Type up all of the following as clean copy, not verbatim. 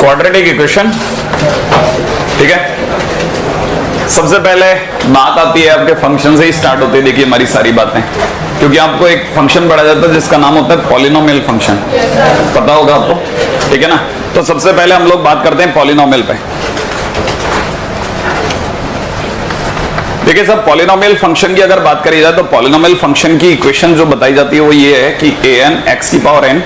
Quadratic equation, ठीक है। सबसे पहले बात आती है आपके फंक्शन से ही स्टार्ट होती है। देखिए हमारी सारी बातें, क्योंकि आपको एक फंक्शन पढ़ा जाता है जिसका नाम होता है पॉलिनोमियल फंक्शन, पता होगा आपको, ठीक है ना। तो सबसे पहले हम लोग बात करते हैं पॉलिनोमियल पे। देखिए सब पॉलिनोमियल फंक्शन की अगर बात करी जाए तो पॉलिनोमियल फंक्शन की इक्वेशन जो बताई जाती है वो ये है कि an x की power n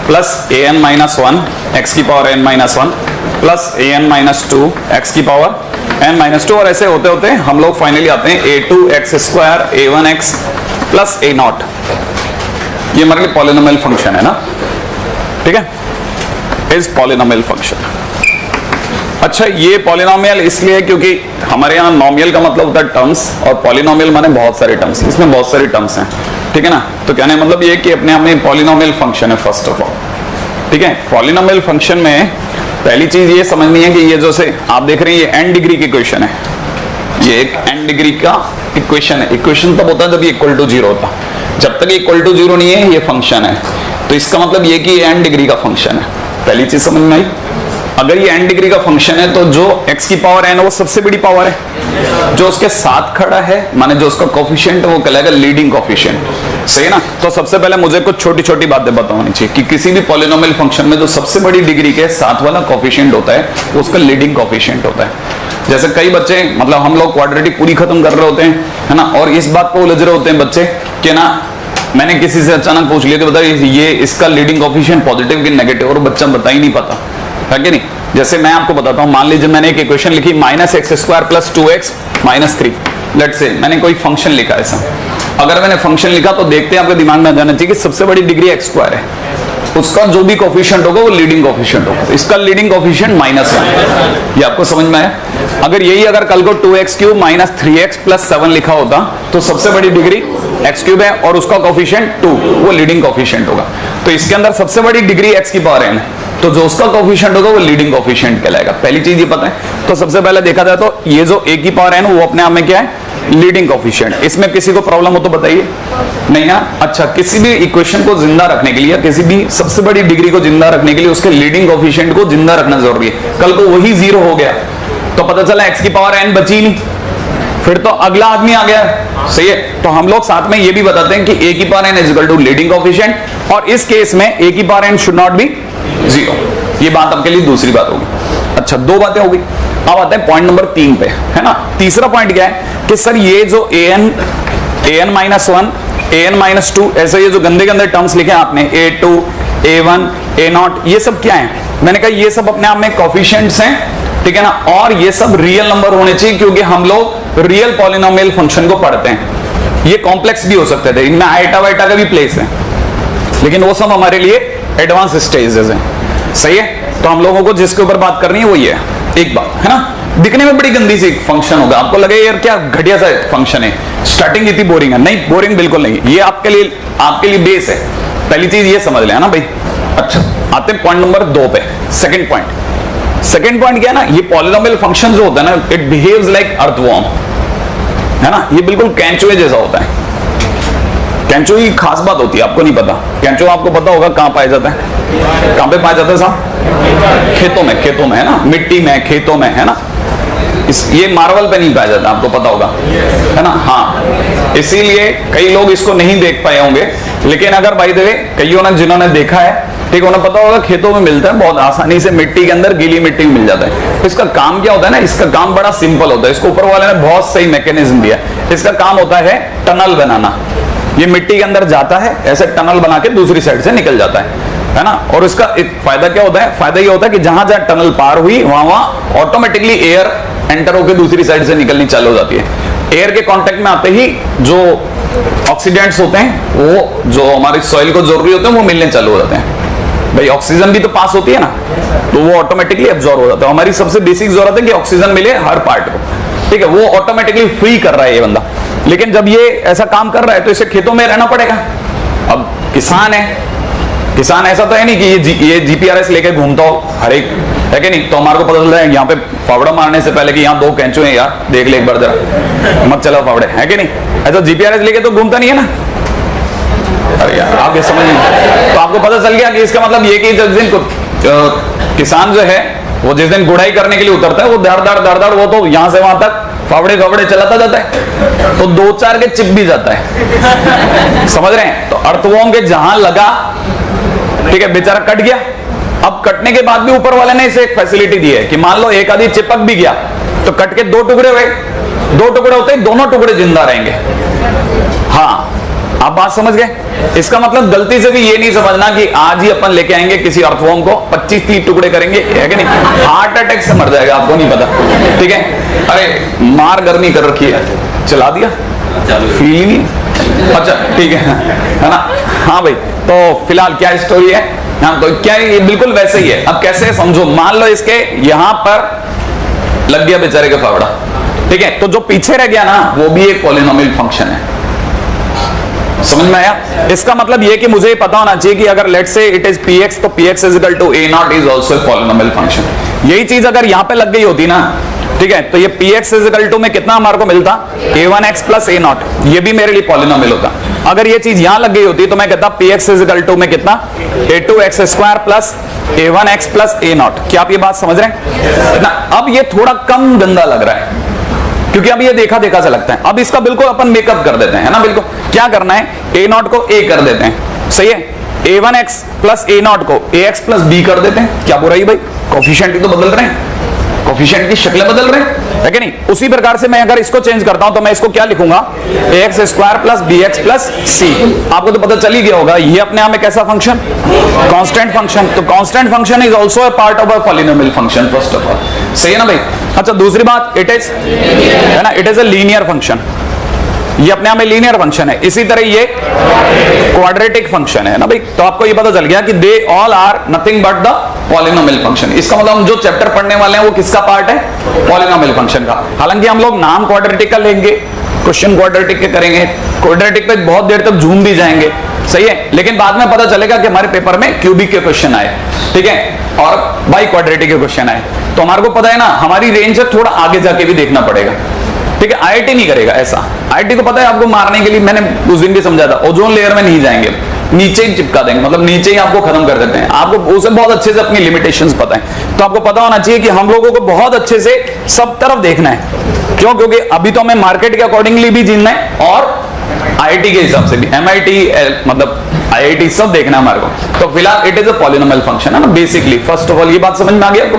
plus an minus 1 x की power n minus 1 plus an minus 2 x की पावर n माइनस 2, और ऐसे होते होते हम लोग फाइनली आते हैं a2x square a1x plus a0। ये हमारे लिए पॉलिनोमियल फंक्शन है ना, ठीक है, इज पॉलिनोमियल फंक्शन। अच्छा, ये पॉलिनोमियल इसलिए क्योंकि हमारे यहाँ नॉमियल का मतलब होता है टर्म्स और पॉलिनोमियल माने बहुत सारे टर्म्स, इसमें बहुत सारे टर्म्स हैं, ठीक है ना। तो कहने मतलब ये कि अपने आप में पॉलिनोमियल फंक्शन है फर्स्ट ऑफ ऑल, ठीक है। पॉलिनोमियल फंक्शन में पहली चीज ये समझनी है कि ये जो से आप देख रहे हैं ये n डिग्री की इक्वेशन है, ये एक n डिग्री का इक्वेशन है। इक्वेशन तब होता है जब ये इक्वल टू 0 होता, जब तक ये इक्वल टू 0 नहीं है ये फंक्शन है। तो इसका मतलब ये कि ये n डिग्री का फंक्शन है, पहली चीज समझ में आई। अगर ये n डिग्री का फंक्शन है तो जो x की पावर n है वो सबसे बड़ी पावर है, जो उसके साथ खड़ा है माने जो उसका कोफिशिएंट है वो कहलाएगा लीडिंग कोफिशिएंट, सही है ना। तो सबसे पहले मुझे कुछ छोटी छोटी बातें बतानी चाहिए कि किसी भी पॉलिनोमियल फंक्शन में जो सबसे बड़ी डिग्री के साथ वाला कोफिशिएंट होता है वो उसका लीडिंग कोफिशिएंट होता है। जैसे कई बच्चे मतलब हम लोग क्वाड्रेटिक पूरी खत्म कर रहे होते हैं, है ना, और इस बात को उलझ रहे होते हैं बच्चे कि ना मैंने किसी से अचानक पूछ लिया कि बताइए ये इसका लीडिंग कोफिशिएंट पॉजिटिव कि नेगेटिव, और बच्चा बता ही नहीं पाता है कि नहीं। जैसे मैं आपको बताता हूं, मान लीजिए मैंने एक इक्वेशन लिखी minus x square plus 2x minus 3, let's say मैंने कोई फंक्शन लिखा ऐसा। अगर मैंने फंक्शन लिखा तो देखते हैं आपके दिमाग में जाना चाहिए कि सबसे बड़ी डिग्री एक्स स्क्वायर है, उसका जो भी कोफिशिएंट होगा वो लीडिंग कोफिशिएंट होगा। तो इसका लीडिंग कोफिशिएंट -1, ये आपको समझ में आया। अगर यही अगर कल को 2x cube minus 3x plus 7 लिखा होता तो सबसे बड़ी डिग्री x क्यूब है और उसका कोफिशिएंट 2, वो लीडिंग कोफिशिएंट होगा। तो इसके अंदर सबसे बड़ी डिग्री x की पावर n है, तो जो उसका कोफिशिएंट होगा वो लीडिंग कोफिशिएंट कहलाएगा। पहली चीज ये पता है। तो सबसे पहले देखा जाए तो ये जो a की पावर n वो अपने आप में क्या है, लीडिंग कोफिशिएंट। इसमें किसी को प्रॉब्लम हो तो बताइए, नहीं ना। अच्छा, किसी भी इक्वेशन को जिंदा रखने के लिए, किसी भी सबसे बड़ी डिग्री को जिंदा रखने के लिए उसके लीडिंग कोफिशिएंट को जिंदा रखना जरूरी है। कल को वही 0 हो गया तो पता चला x की पावर n बची नहीं, फिर तो अगला आदमी आ गया, सही है। तो हम लोग साथ में ये भी बताते हैं कि a की power n is equal to leading coefficient, और इस केस में a की power n should not be 0। ये बात आपके लिए दूसरी बात होगी। अच्छा, दो बातें होगी। अब आते हैं पॉइंट नंबर 3 पे, है ना। तीसरा पॉइंट क्या है कि सर ये जो an माइनस 1 an माइनस 2 ऐसे ये जो गंदे गंदे टर्म्स लिखे आपने a2 a1 a0, ये सब क्या है। मैंने कहा ये सब अपने आप में कोफिशिएंट्स हैं, ठीक है ना, और ये सब रियल नंबर होने चाहिए क्योंकि हम लोग रियल पॉलिनोमियल फंक्शन को पढ़ते हैं। ये कॉम्प्लेक्स भी हो सकते थे, इनमें आइटा वाइटा का भी प्लेस है, लेकिन वो सब हमारे लिए एडवांस स्टेजेस हैं, सही है। तो हम लोगों को जिसके ऊपर बात करनी है वो ये है। एक बात है ना, दिखने में बड़ी गंदी सी फंक्शन होगा, आपको लगे यार क्या घटिया सा फंक्शन है, स्टार्टिंग इतनी बोरिंग है। नहीं, बोरिंग बिल्कुल नहीं, ये आपके लिए बेस है। पहली चीज ये समझ लेना ना भाई। अच्छा, आते हैं पॉइंट नंबर 2 पे, सेकंड पॉइंट क्या है ना, ये पॉलिनोमियल फंक्शन जो होता है ना, इट बिहेव्स लाइक अर्थवॉर्म, है ना। ये बिल्कुल कैंचुए जैसा होता है। कैंचो की खास बात होती है, आपको नहीं पता। कैंचो आपको पता होगा कहां पाया जाता है, कहां पे पाया जाता है साहब, खेतों में है ना, मिट्टी में, खेतों में, है ना। ये मार्बल पे नहीं पाया जाता, आपको पता होगा, है ना। हाँ, इसीलिए कई लोग इसको नहीं देख पाए होंगे, लेकिन अगर भाई देवे कईयों ने जिन्होंने देखा है, ठीक, उन्हें पता होगा खेतों में मिलता है बहुत आसानी से, मिट्टी के अंदर गीली मिट्टी में मिल जाता है। तो इसका काम क्या होता है ना, इसका काम बड़ा सिंपल होता है। इसको ऊपर वाले ने बहुत सही मैकेनिज्म दिया। इसका काम होता है टनल बनाना। ये मिट्टी के अंदर जाता है, ऐसे टनल बना के दूसरी साइड से निकल जाता है ना। और इसका एक फायदा क्या होता है, फायदा ये होता है कि जहां जहां टनल पार हुई वहां ऑटोमेटिकली एयर एंटर होकर दूसरी साइड से निकलनी चालू हो जाती है। एयर के कांटेक्ट में आते ही जो ऑक्सीडेंट्स होते हैं, वो जो हमारी सॉइल को जरूरी होते हैं, वो मिलने चालू हो जाते हैं। भाई ऑक्सीजन भी तो पास होती है ना, तो वो ऑटोमेटिकली एब्जॉर्ब हो जाता है। हमारी सबसे बेसिक जरूरत है कि ऑक्सीजन मिले हर पार्ट को, ठीक है। वो ऑटोमेटिकली फ्री कर रहा है ये बंदा। लेकिन जब ये ऐसा काम कर रहा है तो इसे खेतों में रहना पड़ेगा। अब किसान है, किसान ऐसा तो है नहीं कि ये जीपीआरएस लेके घूमता हो हर एक, है कि नहीं। तो हमारे को पता चल रहा है यहाँ पे फावड़ा मारने से पहले कि यहाँ 2 कैंचो हैं यार, देख ले एक बार जरा, मत चलाओ फावड़े, है कि नहीं। ऐसा जीपीआरएस लेके तो घूमता नहीं है ना। अरे यार आप ये समझ नहीं, तो आपको पता चल गया कि इसका मतलब ये कि जब दिन को किसान जो है वो जिस दिन गुड़ाई करने के लिए उतरता है वो दर वो तो यहां से वहां तक फावड़े फावड़े चलाता जाता है, तो 2-4 के चिप भी जाता है। समझ रहे हैं? तो अर्थवॉर्म के जहां लगा, ठीक है, बेचारा कट गया। अब कटने के बाद भी ऊपर वाले ने इसे एक फैसिलिटी दी है कि मान लो एक आदि चिपक भी गया तो कट के 2 टुकड़े हुए, 2 टुकड़े होते ही दोनों टुकड़े जिंदा रहेंगे। हाँ, आप बात समझ गए? इसका मतलब गलती से भी ये नहीं समझना कि आज ही अपन लेके आएंगे किसी अर्थवॉर्म को 25-30 टुकड़े करेंगे, है कि नहीं? हार्ट अटैक से मर जाएगा, आपको नहीं पता। ठीक है, अरे मार गर्मी कर रखी है, चला दिया, फील ही नहीं। अच्छा ठीक है ना? हाँ भाई, तो फिलहाल क्या स्टोरी है? हाँ, तो क्या ये बिल्कुल वैसे ही है। अब कैसे समझो, मान लो इसके यहां पर लग गया बेचारे का फावड़ा, ठीक है, तो जो पीछे रह गया ना वो भी एक पॉलिनोमियल फंक्शन है। समझ में आया? इसका मतलब ये कि मुझे पता होना चाहिए कि अगर let's say it is px, तो px is equal to a0 is also a polynomial function. यही चीज अगर यहां पे लग गई होती ना, ठीक है, तो ये px इज इक्वल टू में कितना हमारे को मिलता? a1x प्लस a0, ये भी मेरे लिए पॉलिनोमियल होता। अगर ये चीज यहां लग गई होती तो मैं कहता px इज इक्वल टू में कितना? a2x square plus a1x plus a0। क्या आप ये बात समझ रहे हैं ना? अब ये थोड़ा कम गंदा लग रहा है क्योंकि अब ये देखा देखा सा लगता है। अब इसका बिल्कुल अपन मेकअप कर देते हैं, है ना? बिल्कुल क्या करना है, a0 को a कर देते हैं, सही है, a1x प्लस a0 को ax प्लस b कर देते हैं। क्या बुराई भाई? कोफिशिएंट ही तो बदल रहे हैं, कोफिशिएंट की शक्लें बदल रहे हैं, है कि नहीं? उसी प्रकार से मैं अगर इसको चेंज करता हूं तो मैं इसको क्या लिखूंगा? ax square plus bx plus c। आपको तो पता चल ही गया होगा ये अपने आप में कैसा फंक्शन? Constant function. तो constant function is also a part of a polynomial function, first of all. सही है ना भाई? अच्छा, दूसरी बात, इट इज, है ना, it is a linear function. ये अपने आप में लीनियर फंक्शन है। इसी तरह ये क्वाड्रेटिक फंक्शन है ना भाई? तो आपको ये पता चल गया कि they all are nothing but the polynomial function. इसका मतलब हम जो चैप्टर पढ़ने वाले हैं वो किसका पार्ट है? पॉलिनोमियल फंक्शन का। हालांकि हम लोग नाम क्वाड्रेटिक का लेंगे, क्वेश्चन क्वाड्रेटिक के करेंगे, क्वाड्रेटिक पे बहुत देर तक झूम भी जाएंगे, सही है, लेकिन बाद में पता चलेगा कि हमारे पेपर में क्यूबिक के क्वेश्चन आए, ठीक है, और बाई क्वाड्रेटिक के क्वेश्चन आए, तो हमारे को पता है ना हमारी रेंज से थोड़ा आगे जाके भी देखना पड़ेगा। ठीक है, आईआईटी नहीं करेगा ऐसा। आईआईटी को पता है आपको मारने के लिए, मैंने उस दिन भी समझा था, ओजोन लेयर में नहीं जाएंगे, नीचे ही चिपका देंगे, मतलब नीचे ही आपको खत्म कर देते हैं। आपको उसे बहुत अच्छे से अपनी लिमिटेशंस पता है, तो आपको पता होना चाहिए कि हम लोगों को बहुत अच्छे से सब तरफ देखना है। क्यों? क्योंकि अभी तो हमें मार्केट के अकॉर्डिंगली भी जीना है और आईआईटी के हिसाब से भी, एमआईटी मतलब आईआईटी सब देखना है हमारे को। तो फिलहाल it is a polynomial function है ना बेसिकली। फर्स्ट ऑफ ऑल ये बात समझ में आ गई आपको?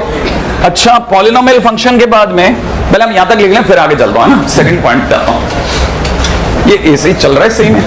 अच्छा, पॉलिनोमियल फंक्शन के बाद में पहले हम यहां तक लिख लें, फिर आगे चलता हूं ना, सेकंड पॉइंट पे आता हूं। ये ऐसे ही चल रहा है सही में?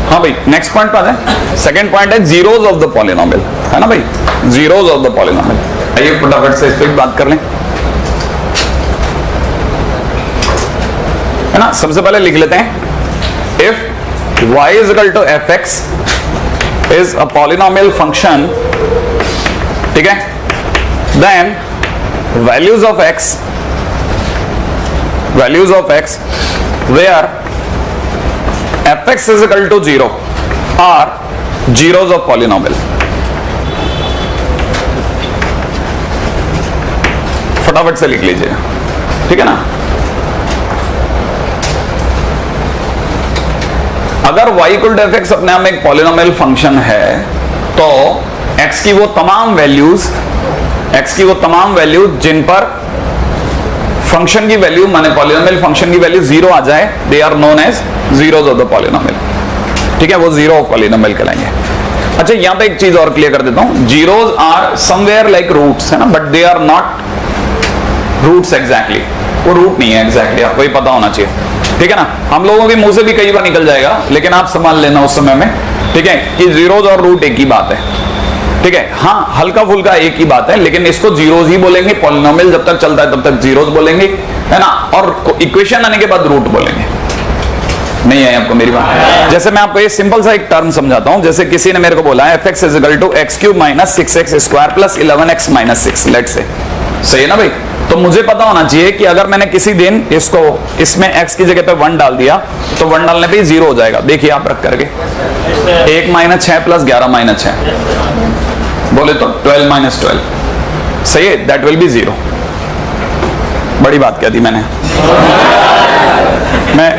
हाँ भाई, नेक्स्ट पॉइंट पर है। सेकंड पॉइंट है जीरोस ऑफ द पॉलिनोमियल, है ना भाई? Zeros of the polynomial. आइए फटाफट से इस पे बात कर लें, है ना? सबसे पहले लिख लेते हैं, if y is equal to fx is a polynomial function, ठीक है, then values of x where fx is equal to 0 are zeros of polynomial। फटाफट से लिख लीजिए, ठीक है ना? अगर y इक्वल टू fx अपने आप में एक पॉलिनोमियल फंक्शन है तो x की वो तमाम वैल्यूज जिन पर फंक्शन की वैल्यू माने पॉलिनोमियल फंक्शन की वैल्यू 0 आ जाए, they are known as zeros of the polynomial. ठीक है, वो जीरो ऑफ पॉलिनोमियल कहलाएंगे। अच्छा, यहां पे एक चीज और क्लियर कर देता हूं, zeros are somewhere like roots, है ना, but they are not roots exactly. वो रूट नहीं है एग्जैक्टली, आपको ये पता होना चाहिए, ठीक है ना? हम लोगों के मुंह से भी कई बार निकल जाएगा, लेकिन आप संभाल लेना उस समय में, ठीक है, कि जीरोस और रूट एक ही बात है, ठीक है? हाँ, हल्का फुल्का एक ही बात है, लेकिन इसको जीरोस ही बोलेंगे। पॉलिनोमियल जब तक चलता है तब तक जीरोस बोलेंगे, है ना, और इक्वेशन आने के बाद रूट बोलेंगे। नहीं है आपको मेरी बात? जैसे मैं आपको ये सिंपल सा एक टर्म समझाता हूं। जैसे किसी ने मेरे को बोला है fx is equal to x cube minus 6x square plus 11x minus 6, let say, सही है ना भाई? तो मुझे पता होना चाहिए कि अगर मैंने किसी दिन इसको इसमें x की जगह पे 1 डाल दिया तो 1 डालने पे 0 हो जाएगा। देखिए आप रख करके 1 माइनस 6 प्लस 11 माइनस 6 बोले तो 12 माइनस 12, सही है, दैट विल बी 0। बड़ी बात कह दी मैंने। मैं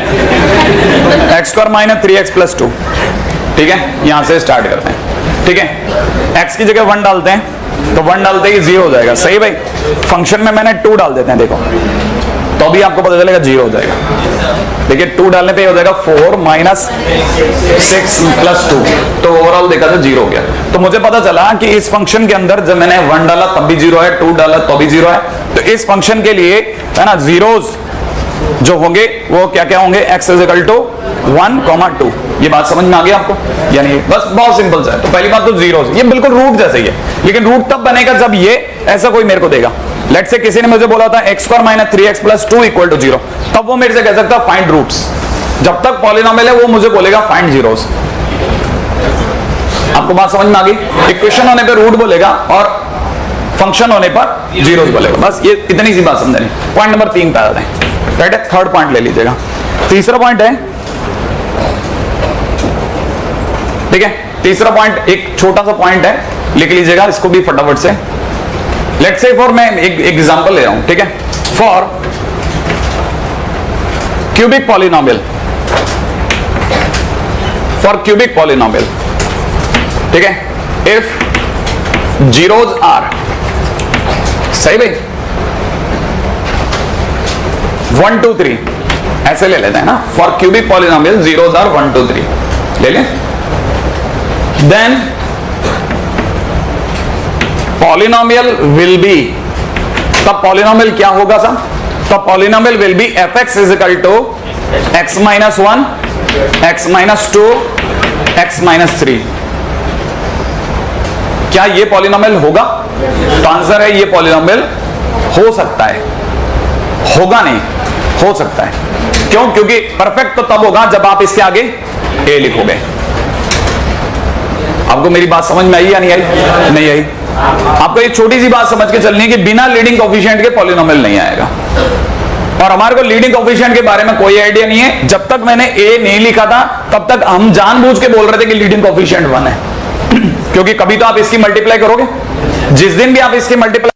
x square minus 3x plus 2, ठीक है, यहां से स्टार्ट करते हैं, ठीक है। x की जगह 1 डालते हैं तो 1 डालते ही 0 हो जाएगा, सही भाई? फंक्शन में मैंने 2 डाल देते हैं, देखो तो अभी आपको पता चलेगा 0 हो जाएगा। देखिए 2 डालने पे हो जाएगा 4 माइनस 6 प्लस 2, तो ओवरऑल देखा तो 0 हो गया। तो मुझे पता चला कि इस फंक्शन के अंदर जब मैंने 1 डाला तब भी 0 है, 2 डाला तो भी 0 है। तो इस फंक्शन के लिए है ना जीरोस जो होंगे वो क्या क्या होंगे? x is equal to 1, 2। ये बात समझ में आ गई आपको? यानी बस बहुत सिंपल सा है। तो पहली बात तो जीरो, ये बिल्कुल रूट जैसे ही है, लेकिन रूट तब बनेगा जब ये ऐसा कोई मेरे को देगा। लेट से किसी ने मुझे बोला था x square minus 3x plus 2 equal to 0, तब वो मेरे से कह सकता फाइंड रूट्स। जब तक पॉलिनोमियल है वो मुझे बोलेगा फाइंड जीरोस। आपको बात समझ में आ गई? इक्वेशन होने पे रूट बोलेगा और फंक्शन होने पर जीरोस बोलेगा। बस ये इतनी सी बात समझनी। पॉइंट नंबर 3 पे आते हैं, राइट है? थर्ड पॉइंट ले लीजिएगा। तीसरा पॉइंट है, ठीक है, तीसरा पॉइंट एक छोटा सा पॉइंट है, लिख लीजिएगा इसको भी फटाफट से। लेट्स से फॉर, मैं एक एग्जांपल ले रहा हूं, ठीक है, for cubic polynomial, for cubic polynomial, ठीक है, इफ जीरोज आर, सही भाई, 1 2 3 ऐसे ले लेते हैं ना। For cubic polynomial zeros are 1 2 3 ले लें। देन पॉलिनोमियल विल बी, तब पॉलिनोमियल क्या होगा सर? तब polynomial will be fx is equal to x minus 1, x minus 2, x minus 3। क्या ये पॉलिनोमियल होगा? तो आंसर है ये पॉलिनोमियल हो सकता है, होगा नहीं, हो सकता है। क्यों? क्योंकि परफेक्ट तो तब होगा जब आप इसके आगे a लिखोगे। आपको मेरी बात समझ में आई या नहीं आई? नहीं आई? आपको एक छोटी सी बात समझ के चलनी है कि बिना लीडिंग कोएफिशिएंट के पॉलिनोमियल नहीं आएगा। और हमारे को लीडिंग कोएफिशिएंट के बारे में कोई आइडिया नहीं है। जब तक मैंने a नहीं लिखा था तब तक हम जानबूझ के बोल रहे थे कि लीडिंग कोएफिशिएंट 1 है क्योंकि कभी तो आप इसकी मल्टीप्लाई करोगे, जिस दिन भी आप इसकी मल्टीप्लाई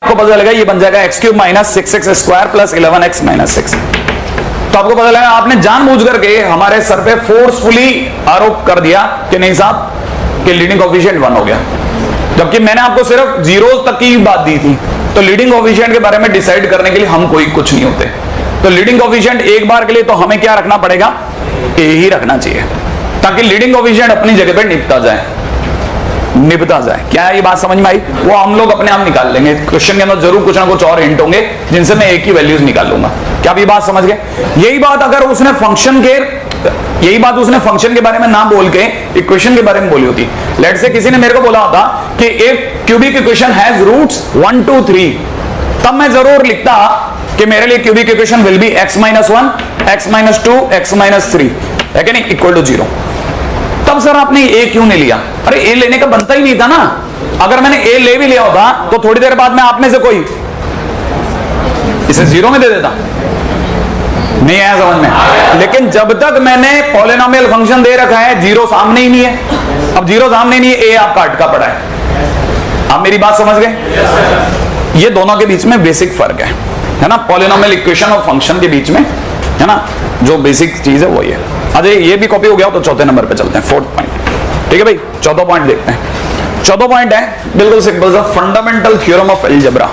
आपको पता चलेगा ये बन जाएगा x cube minus 6x square plus 11x minus 6। तो आपको पता लगा आपने जानबूझ करके हमारे सर पे फोर्सफुली आरोप कर दिया कि नहीं साहब कि लीडिंग कोएफिशिएंट 1 हो गया, जबकि मैंने आपको सिर्फ जीरोस तक की बात दी थी। तो लीडिंग कोएफिशिएंट के बारे में डिसाइड करने के लिए हम कोई कुछ नहीं होते। तो लीडिंग कोएफिशिएंट एक बार के लिए तो हमें क्या रखना पड़ेगा? ए ही रखना चाहिए, ताकि लीडिंग कोएफिशिएंट अपनी जगह पे निपटा जाए। क्या है ये बात समझ में आई? वो हम लोग अपने आप निकाल लेंगे। क्वेश्चन के अंदर जरूर कुछ ना कुछ और हिंट होंगे जिनसे मैं एक ही वैल्यूज निकाल लूंगा। क्या ये बात समझ गए? यही बात अगर उसने फंक्शन के बारे में ना बोल के इक्वेशन के बारे में बोली होती। लेट से किसी ने मेरे को बोला होता कि if cubic equation has roots 1 2 3, तब मैं जरूर लिखता कि मेरे लिए cubic equation will be x minus 1, x minus 2, x minus 3 है कि नहीं, इक्वल टू 0। तब सर आपने a क्यों नहीं लिया? अरे a लेने का बनता ही नहीं था ना। अगर मैंने a ले भी लिया होता तो थोड़ी देर बाद में आप में से कोई इसे 0 में दे देता। नहीं आया समझ में? लेकिन जब तक मैंने पॉलिनोमियल फंक्शन दे रखा है, 0 सामने ही नहीं है। अब 0 सामने नहीं है, a आपका अटका पड़ा है। आप मेरी बात समझ गए? ये दोनों के बीच में बेसिक फर्क है ना, पॉलिनोमियल इक्वेशन और फंक्शन के बीच में, है ना, जो बेसिक चीज है वो ये। अरे ये भी कॉपी हो गया तो चौथे नंबर पे चलते हैं, 4th पॉइंट। ठीक है भाई, चौथा पॉइंट देखते हैं। चौथा पॉइंट है बिल्कुल सिंपल सा, फंडामेंटल थ्योरम ऑफ अलजेब्रा।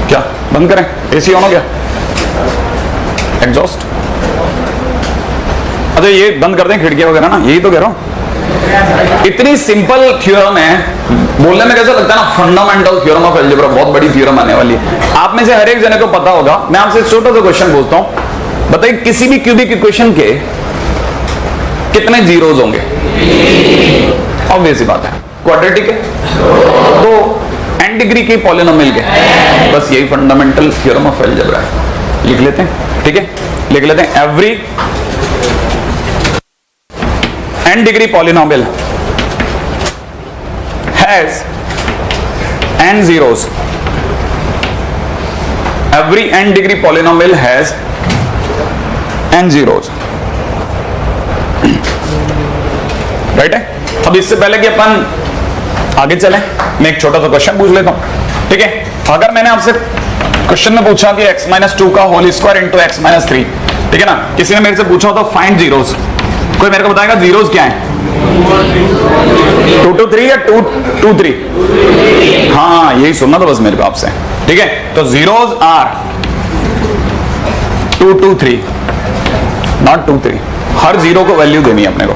क्या बंद करें? एसी ऑन हो गया? एग्जॉस्ट? अच्छा ये बंद कर दें खिड़कियां वगैरह ना, यही तो कह रहा हूं। इतनी सिंपल थ्योरम है, बोलने में कैसा लगता है ना, फंडामेंटल थ्योरम ऑफ अलजेब्रा, बहुत बड़ी थ्योरम आने वाली है। आप में से हर एक जने को पता होगा। मैं आपसे छोटा सा क्वेश्चन पूछता हूं, बताइए किसी भी क्यूबिक इक्वेशन के कितने जीरोज होंगे? ऑब्वियस ही बात है, क्वाड्रेटिक है तो n डिग्री की पॉलिनोमियल के, बस यही फंडामेंटल थ्योरम ऑफ अलजेब्रा है। लिख लेते हैं, ठीक है, लिख लेते हैं। Every n degree polynomial has n zeros. Every n degree polynomial has n zeros. Right है। अब इससे पहले कि अपन आगे चलें, मैं एक छोटा सा क्वेश्चन पूछ लेता हूं, ठीक है। अगर मैंने आपसे क्वेश्चन में पूछा कि x-2 का होल स्क्वायर इंटू x-3, ठीक है ना, किसी ने मेरे से पूछा तो फाइंड जीरोस, कोई मेरे को बताएगा जीरोस क्या है? 2 2 3 या 2 2 3? हाँ, यही सुनना था बस मेरे को आपसे, ठीक है। तो जीरोस आर 2 2 3, नॉट 2 3। हर जीरो को वैल्यू देनी है अपने को,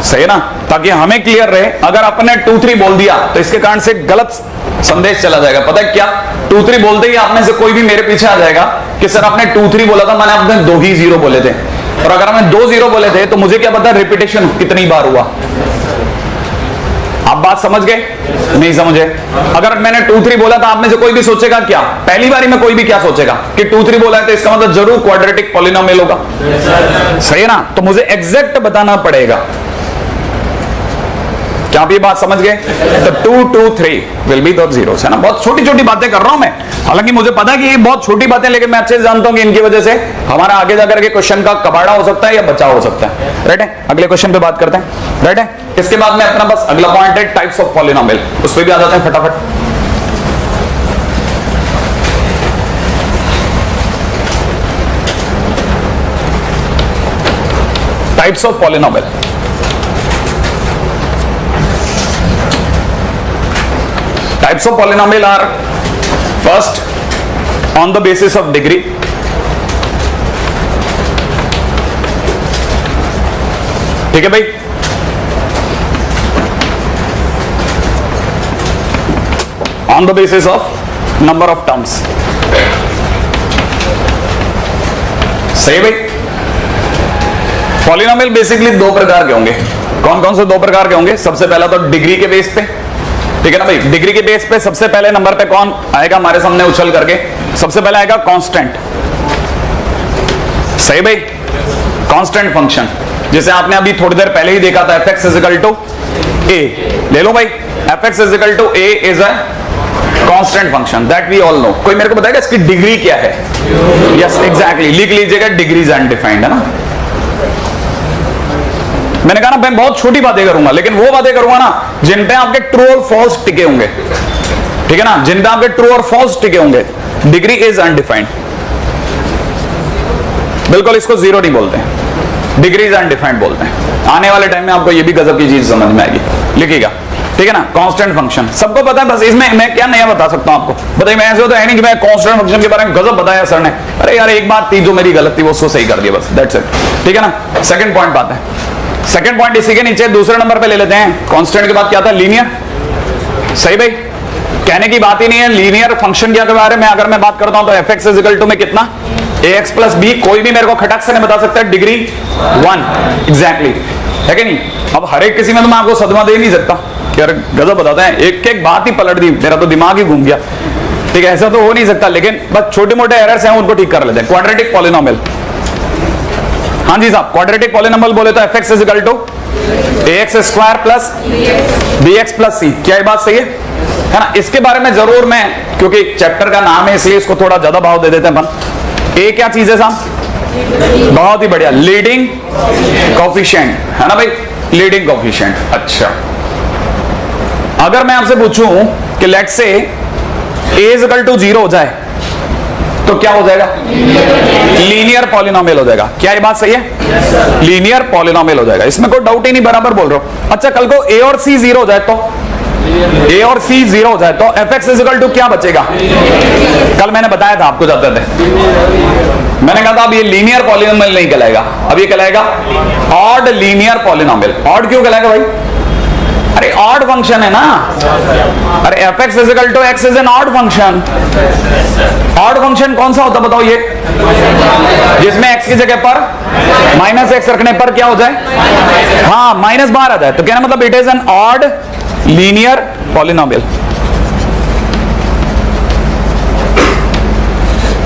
सही है ना, ताकि हमें क्लियर रहे। अगर अपने 2 3 बोल दिया तो इसके कारण से गलत संदेश चला जाएगा। पता है क्या? 2 3 बोलते ही आप में से कोई भी मेरे पीछे आ जाएगा कि सर आपने 2 3 बोला था, मैंने आपने 2 ही जीरो बोले थे। और अगर हमने 2 0 बोले थे तो मुझे क्या पता रिपीटेशन कितनी बार हुआ। आप बात समझ गए? नहीं समझे? अगर मैंने 2 3 बोला था, आप में से कोई भी सोचेगा क्या, पहली बारी में कोई भी क्या सोचेगा कि 2 3 बोला है तो इसका मतलब जरूर क्वाड्रेटिक पॉलिनोमियल होगा, सही है ना। तो मुझे एग्जैक्ट बताना पड़ेगा। क्या आप ये बात समझ गए? तो 2 2 3 विल बी द जीरोस, है ना। बहुत छोटी छोटी बातें कर रहा हूं मैं, हालांकि मुझे पता है कि ये बहुत छोटी बातें, लेकिन मैं अच्छे से जानता हूं कि इनकी वजह से हमारा आगे जाकर के क्वेश्चन का कबाड़ा हो सकता है या बचाव हो सकता है। राइट है, अगले क्वेश्चन पे बात करते हैं। राइट है, इसके बाद में अपना बस अगला पॉइंट है टाइप्स ऑफ पॉलिनोमियल, उस पर भी आ जाते हैं फटाफट। Types of polynomial. Types of polynomial are first on the basis of degree, ठीक है भाई। On the basis of number of terms, सही भाई। पॉलिनोमियल बेसिकली दो प्रकार के होंगे। कौन कौन से दो प्रकार के होंगे? सबसे पहला तो डिग्री के बेस पे, ठीक है ना भाई। डिग्री के बेस पे सबसे पहले नंबर पे कौन आएगा हमारे सामने उछल करके? सबसे पहले आएगा कांस्टेंट, सही भाई। कांस्टेंट फंक्शन, जिसे आपने अभी थोड़ी देर पहले ही देखा था, fx इक्वल टू a। ले लो भाई, fx equal to a is a constant function, that we all know. कोई मेरे को बताएगा इसकी डिग्री क्या है? यस एग्जैक्टली, लिख लीजिएगा, डिग्री इज अनडिफाइंड, है ना। मैंने कहा ना मैं बहुत छोटी बातें करूंगा, लेकिन वो बातें करूंगा ना जिन पे आपके ट्रू और फॉल्स टिके होंगे, ठीक है ना, जिन पे आपके ट्रू और फॉल्स टिके होंगे। डिग्री इज अनडिफाइंड, बिल्कुल इसको जीरो नहीं बोलते हैं, डिग्री इज अनडिफाइंड बोलते हैं। आने वाले टाइम में आपको ये भी गजब की चीज समझ में आएगी, लिखिएगा, ठीक है ना। कांस्टेंट फंक्शन सबको पता है, बस इसमें मैं क्या नया बता सकता हूं आपको? बताइए, मैं ऐसे होता है नहीं कि मैं कांस्टेंट फंक्शन के बारे में गजब बताया सर ने, अरे यार एक बात थी जो मेरी गलत थी वो उसको सही कर दिया, बस दैट्स इट, ठीक है ना। सेकंड पॉइंट बात है, सेकंड पॉइंट इसी के नीचे दूसरे नंबर पे ले लेते हैं। कांस्टेंट के बाद क्या था? लीनियर, सही भाई। कहने की बात ही नहीं है लीनियर फंक्शन के बारे में। अगर मैं बात करता हूं तो fx इक्वल टू में कितना? ax plus b। कोई भी मेरे को खटक से नहीं बता सकता डिग्री 1 एग्जैक्टली, है कि नहीं। अब हर एक किसी में तो मैं आपको सदमा दे नहीं सकता, यार गजब बताते हैं, एक एक बात ही पलट दी, मेरा तो दिमाग ही घूम गया, ठीक है। ऐसा तो हो नहीं सकता, लेकिन बस छोटे मोटे एरर्स हैं उनको ठीक कर लेते हैं। क्वाड्रेटिक पॉलिनोमियल, हाँ जी साहब, क्वाड्रेटिक पॉलिनोमियल बोले तो fx equal to ax square plus bx plus c। क्या ये बात सही है ना। इसके बारे में जरूर मैं, क्योंकि चैप्टर का नाम है इसलिए इसको थोड़ा ज्यादा भाव दे देते हैं अपन। ए क्या चीज है साहब? बहुत ही बढ़िया, लीडिंग कोफिशिएंट, है ना भाई, लीडिंग कोफिशिएंट। अच्छा, अगर मैं आपसे पूछूं कि let's say a equal to 0 हो जाए तो क्या हो जाएगा? लीनियर पॉलिनोमियल हो जाएगा। क्या ये बात सही है? लीनियर पॉलिनोमियल हो जाएगा, इसमें कोई डाउट ही नहीं, बराबर बोल रहा हूं। अच्छा, कल को a और c 0 हो जाए तो, a और c 0 हो जाए तो fx इक्वल टू क्या बचेगा? कल मैंने बताया था आपको, जाते थे मैंने कहा था अब ये लीनियर पॉलिनोमियल नहीं कहलाएगा, अब ये कहलाएगा ऑड लीनियर पॉलिनोमियल। ऑड क्यों कहलाएगा भाई? अरे ऑड फंक्शन है ना, अरे fx equal to x is an odd function. Odd function कौन सा होता बताओ, ये जिसमें x की जगह पर -x रखने पर क्या हो जाए, हाँ माइनस बाहर आ जाए, तो कहना मतलब it is an odd linear polynomial.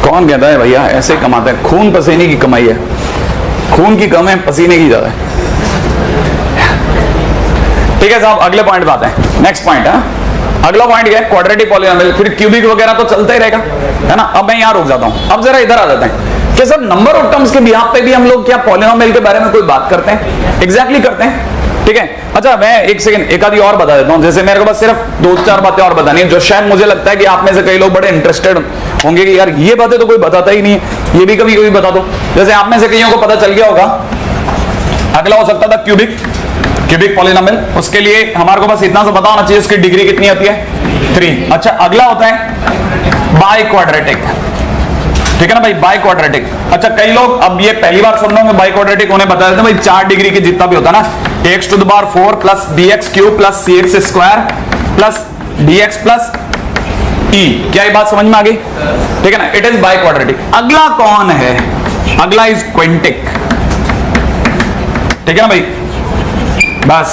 कौन कहता है भैया ऐसे कमाते हैं, खून पसीने की कमाई है, खून की कम है पसीने की ज्यादा है। ठीक है साहब, अगले पॉइंट पे आते हैं, नेक्स्ट पॉइंट है। अगला पॉइंट क्या है, क्वाड्रेटिक पॉलिनोमियल, फिर क्यूबिक वगैरह तो चलता ही रहेगा, है ना। अब मैं यहां रुक जाता हूं, अब जरा इधर आ जाते हैं कि सर नंबर ऑफ टर्म्स के बिहाफ पे भी हम लोग क्या पॉलिनोमियल के बारे में कोई बात करते हैं, एग्जैक्टली करते हैं। ठीक है, अच्छा मैं एक सेकंड एक आधी और बता देता हूं, जैसे मेरे को बस सिर्फ 2-4 बातें और बतानी है जो शायद मुझे लगता है कि आप में से कई लोग बड़े इंटरेस्टेड होंगे कि यार ये बातें तो कोई बताता ही नहीं है, ये भी कभी कभी बता दो। जैसे आप में से कईयों को पता चल गया होगा, अगला हो सकता था क्यूबिक पॉलिनोमियल, उसके लिए हमारे को बस इतना सा पता होना चाहिए उसकी डिग्री कितनी होती है, 3। अच्छा अगला होता है बाई क्वाड्रेटिक, ठीक है ना भाई, बाई क्वाड्रेटिक। अच्छा कई लोग अब ये पहली बार सुन रहे होंगे बाई क्वाड्रेटिक, उन्हें बता देते हैं भाई 4 डिग्री के जितना भी होता है ना, x to the power 4 plus bx cube plus cx square plus dx plus e, क्या ये बात समझ में आ गई, ठीक है ना, इट इज बाई क्वाड्रेटिक। अगला कौन है, अगला इज क्विंटिक, ठीक है ना भाई। बस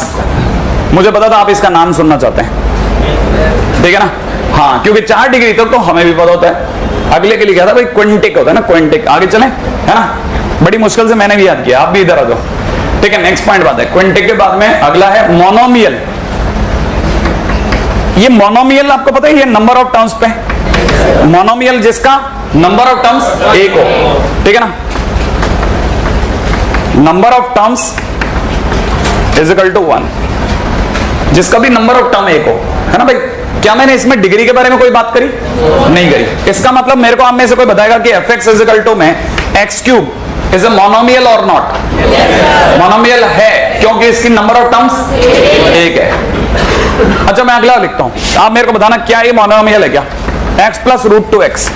मुझे पता था आप इसका नाम सुनना चाहते हैं, ठीक है ना, हाँ क्योंकि 4 डिग्री तक तो हमें भी पता होता है, अगले के लिए क्या था भाई क्विंटिक होता है ना, क्विंटिक। आगे चलें, है ना, बड़ी मुश्किल से मैंने भी याद किया, आप भी इधर आ जाओ। ठीक है, नेक्स्ट पॉइंट बात है क्विंटिक के बाद में अगला है मोनोमियल। ये मोनोमियल आपको पता है ये नंबर ऑफ टर्म्स पे, मोनोमियल जिसका नंबर ऑफ टर्म्स एक हो, ठीक है ना, number of terms is equal to 1, जिसका भी नंबर ऑफ टर्म एक हो, है ना भाई। क्या मैंने इसमें डिग्री के बारे में कोई बात करी नहीं करी, इसका मतलब मेरे को आप में से कोई बताएगा कि fx इज इक्वल टू में x cube is a monomial और नॉट, मोनोमियल है क्योंकि इसकी नंबर ऑफ टर्म्स एक है। अच्छा मैं अगला लिखता हूं, आप मेरे को बताना क्या ये मोनोमियल है क्या, x प्लस रूट 2x,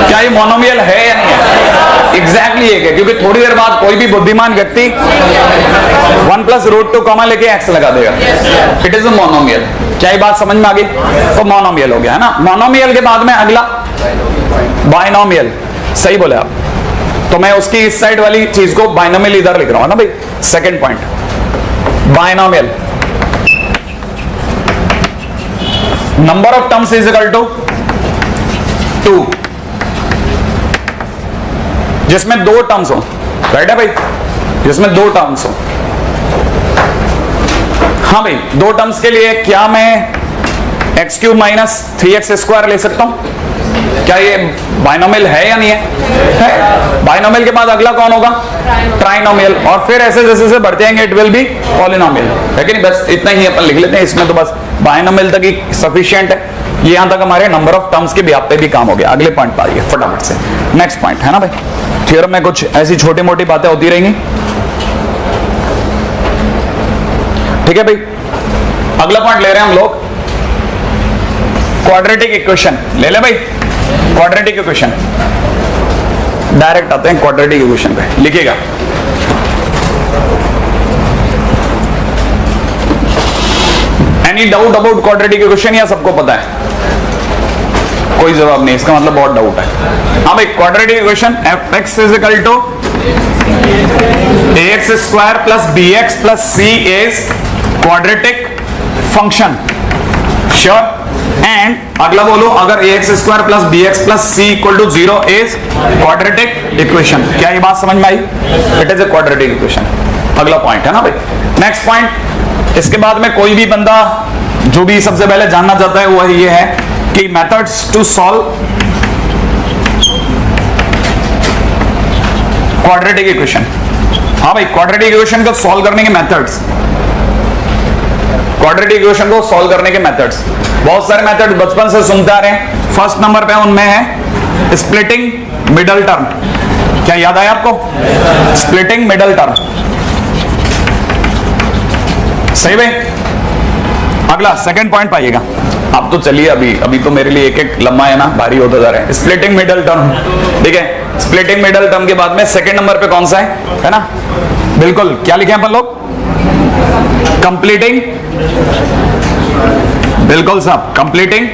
क्या ये मोनोमियल है या नहीं है, एग्जैक्टली एक है, क्योंकि थोड़ी देर बाद कोई भी बुद्धिमान व्यक्ति 1 प्लस रूट 2 कॉमा लेके x लगा देगा, इट इज अ मोनोमियल। क्या ये बात समझ में आ गई, तो मोनोमियल हो गया, है ना। मोनोमियल के बाद में अगला बाइनोमियल, सही बोले आप, तो मैं उसकी इस साइड वाली चीज को बाइनोमियल इधर लिख रहा हूं ना भाई। Second point binomial, number of terms is equal to 2, जिसमें 2 टर्म्स हो, राइट है भाई, जिसमें 2 टर्म्स हो। हाँ भाई 2 टर्म्स के लिए क्या मैं x cube minus 3x square ले सकता हूं, क्या ये बाइनोमियल है या नहीं है, बाइनोमियल के बाद अगला कौन होगा, ट्राइनोमियल, और फिर ऐसे जैसे जैसे बढ़ते जाएंगे इट विल बी पॉलिनोमियल, है कि नहीं। बस इतना ही अपन लिख लेते हैं, इसमें तो बस बाइनोमियल तक ही सफिशिएंट है, ये यहां तक हमारे नंबर ऑफ टर्म्स के व्याप पे भी काम हो गया। अगले पॉइंट पर आइए फटाफट से, नेक्स्ट पॉइंट है ना भाई, थ्योरम में कुछ ऐसी छोटी मोटी बातें होती रहेंगी, ठीक है भाई। अगला पॉइंट ले रहे हैं हम लोग क्वाड्रेटिक इक्वेशन, ले ले भाई क्वाड्रेटिक इक्वेशन, डायरेक्ट आते हैं क्वाड्रेटिक इक्वेशन पे, लिखिएगा any doubt about quadratic equation या सबको पता है, कोई जवाब नहीं, इसका मतलब बहुत डाउट है। हाँ भाई quadratic equation fx is equal to ax square plus bx plus c is quadratic function, sure. And अगला बोलो अगर ax square plus bx plus c equal to 0 is quadratic equation, क्या ये बात समझ में आई, it is a quadratic equation. अगला पॉइंट है ना भाई, नेक्स्ट पॉइंट। इसके बाद में कोई भी बंदा जो भी सबसे पहले जानना चाहता है वो ये है कि methods to solve quadratic equation. हाँ भाई क्वाड्रेटिक इक्वेशन को सॉल्व करने के मेथड्स, क्वाड्रेटिक इक्वेशन को सॉल्व करने के मेथड्स, बहुत सारे मेथड बचपन से सुनते आ रहे हैं। फर्स्ट नंबर पे उनमें है स्प्लिटिंग मिडल टर्म, क्या याद आया आपको, स्प्लिटिंग मिडल टर्म, सही भाई। अगला सेकंड पॉइंट पाइएगा, अब तो चलिए अभी तो मेरे लिए एक एक लम्बा है ना भारी होता जा रहा है, स्प्लिटिंग मिडल टर्म, ठीक है। स्प्लिटिंग मिडल टर्म के बाद में सेकंड नंबर पे कौन सा है ना, बिल्कुल क्या लिखे अपन लोग, कंप्लीटिंग, बिल्कुल साहब कंप्लीटिंग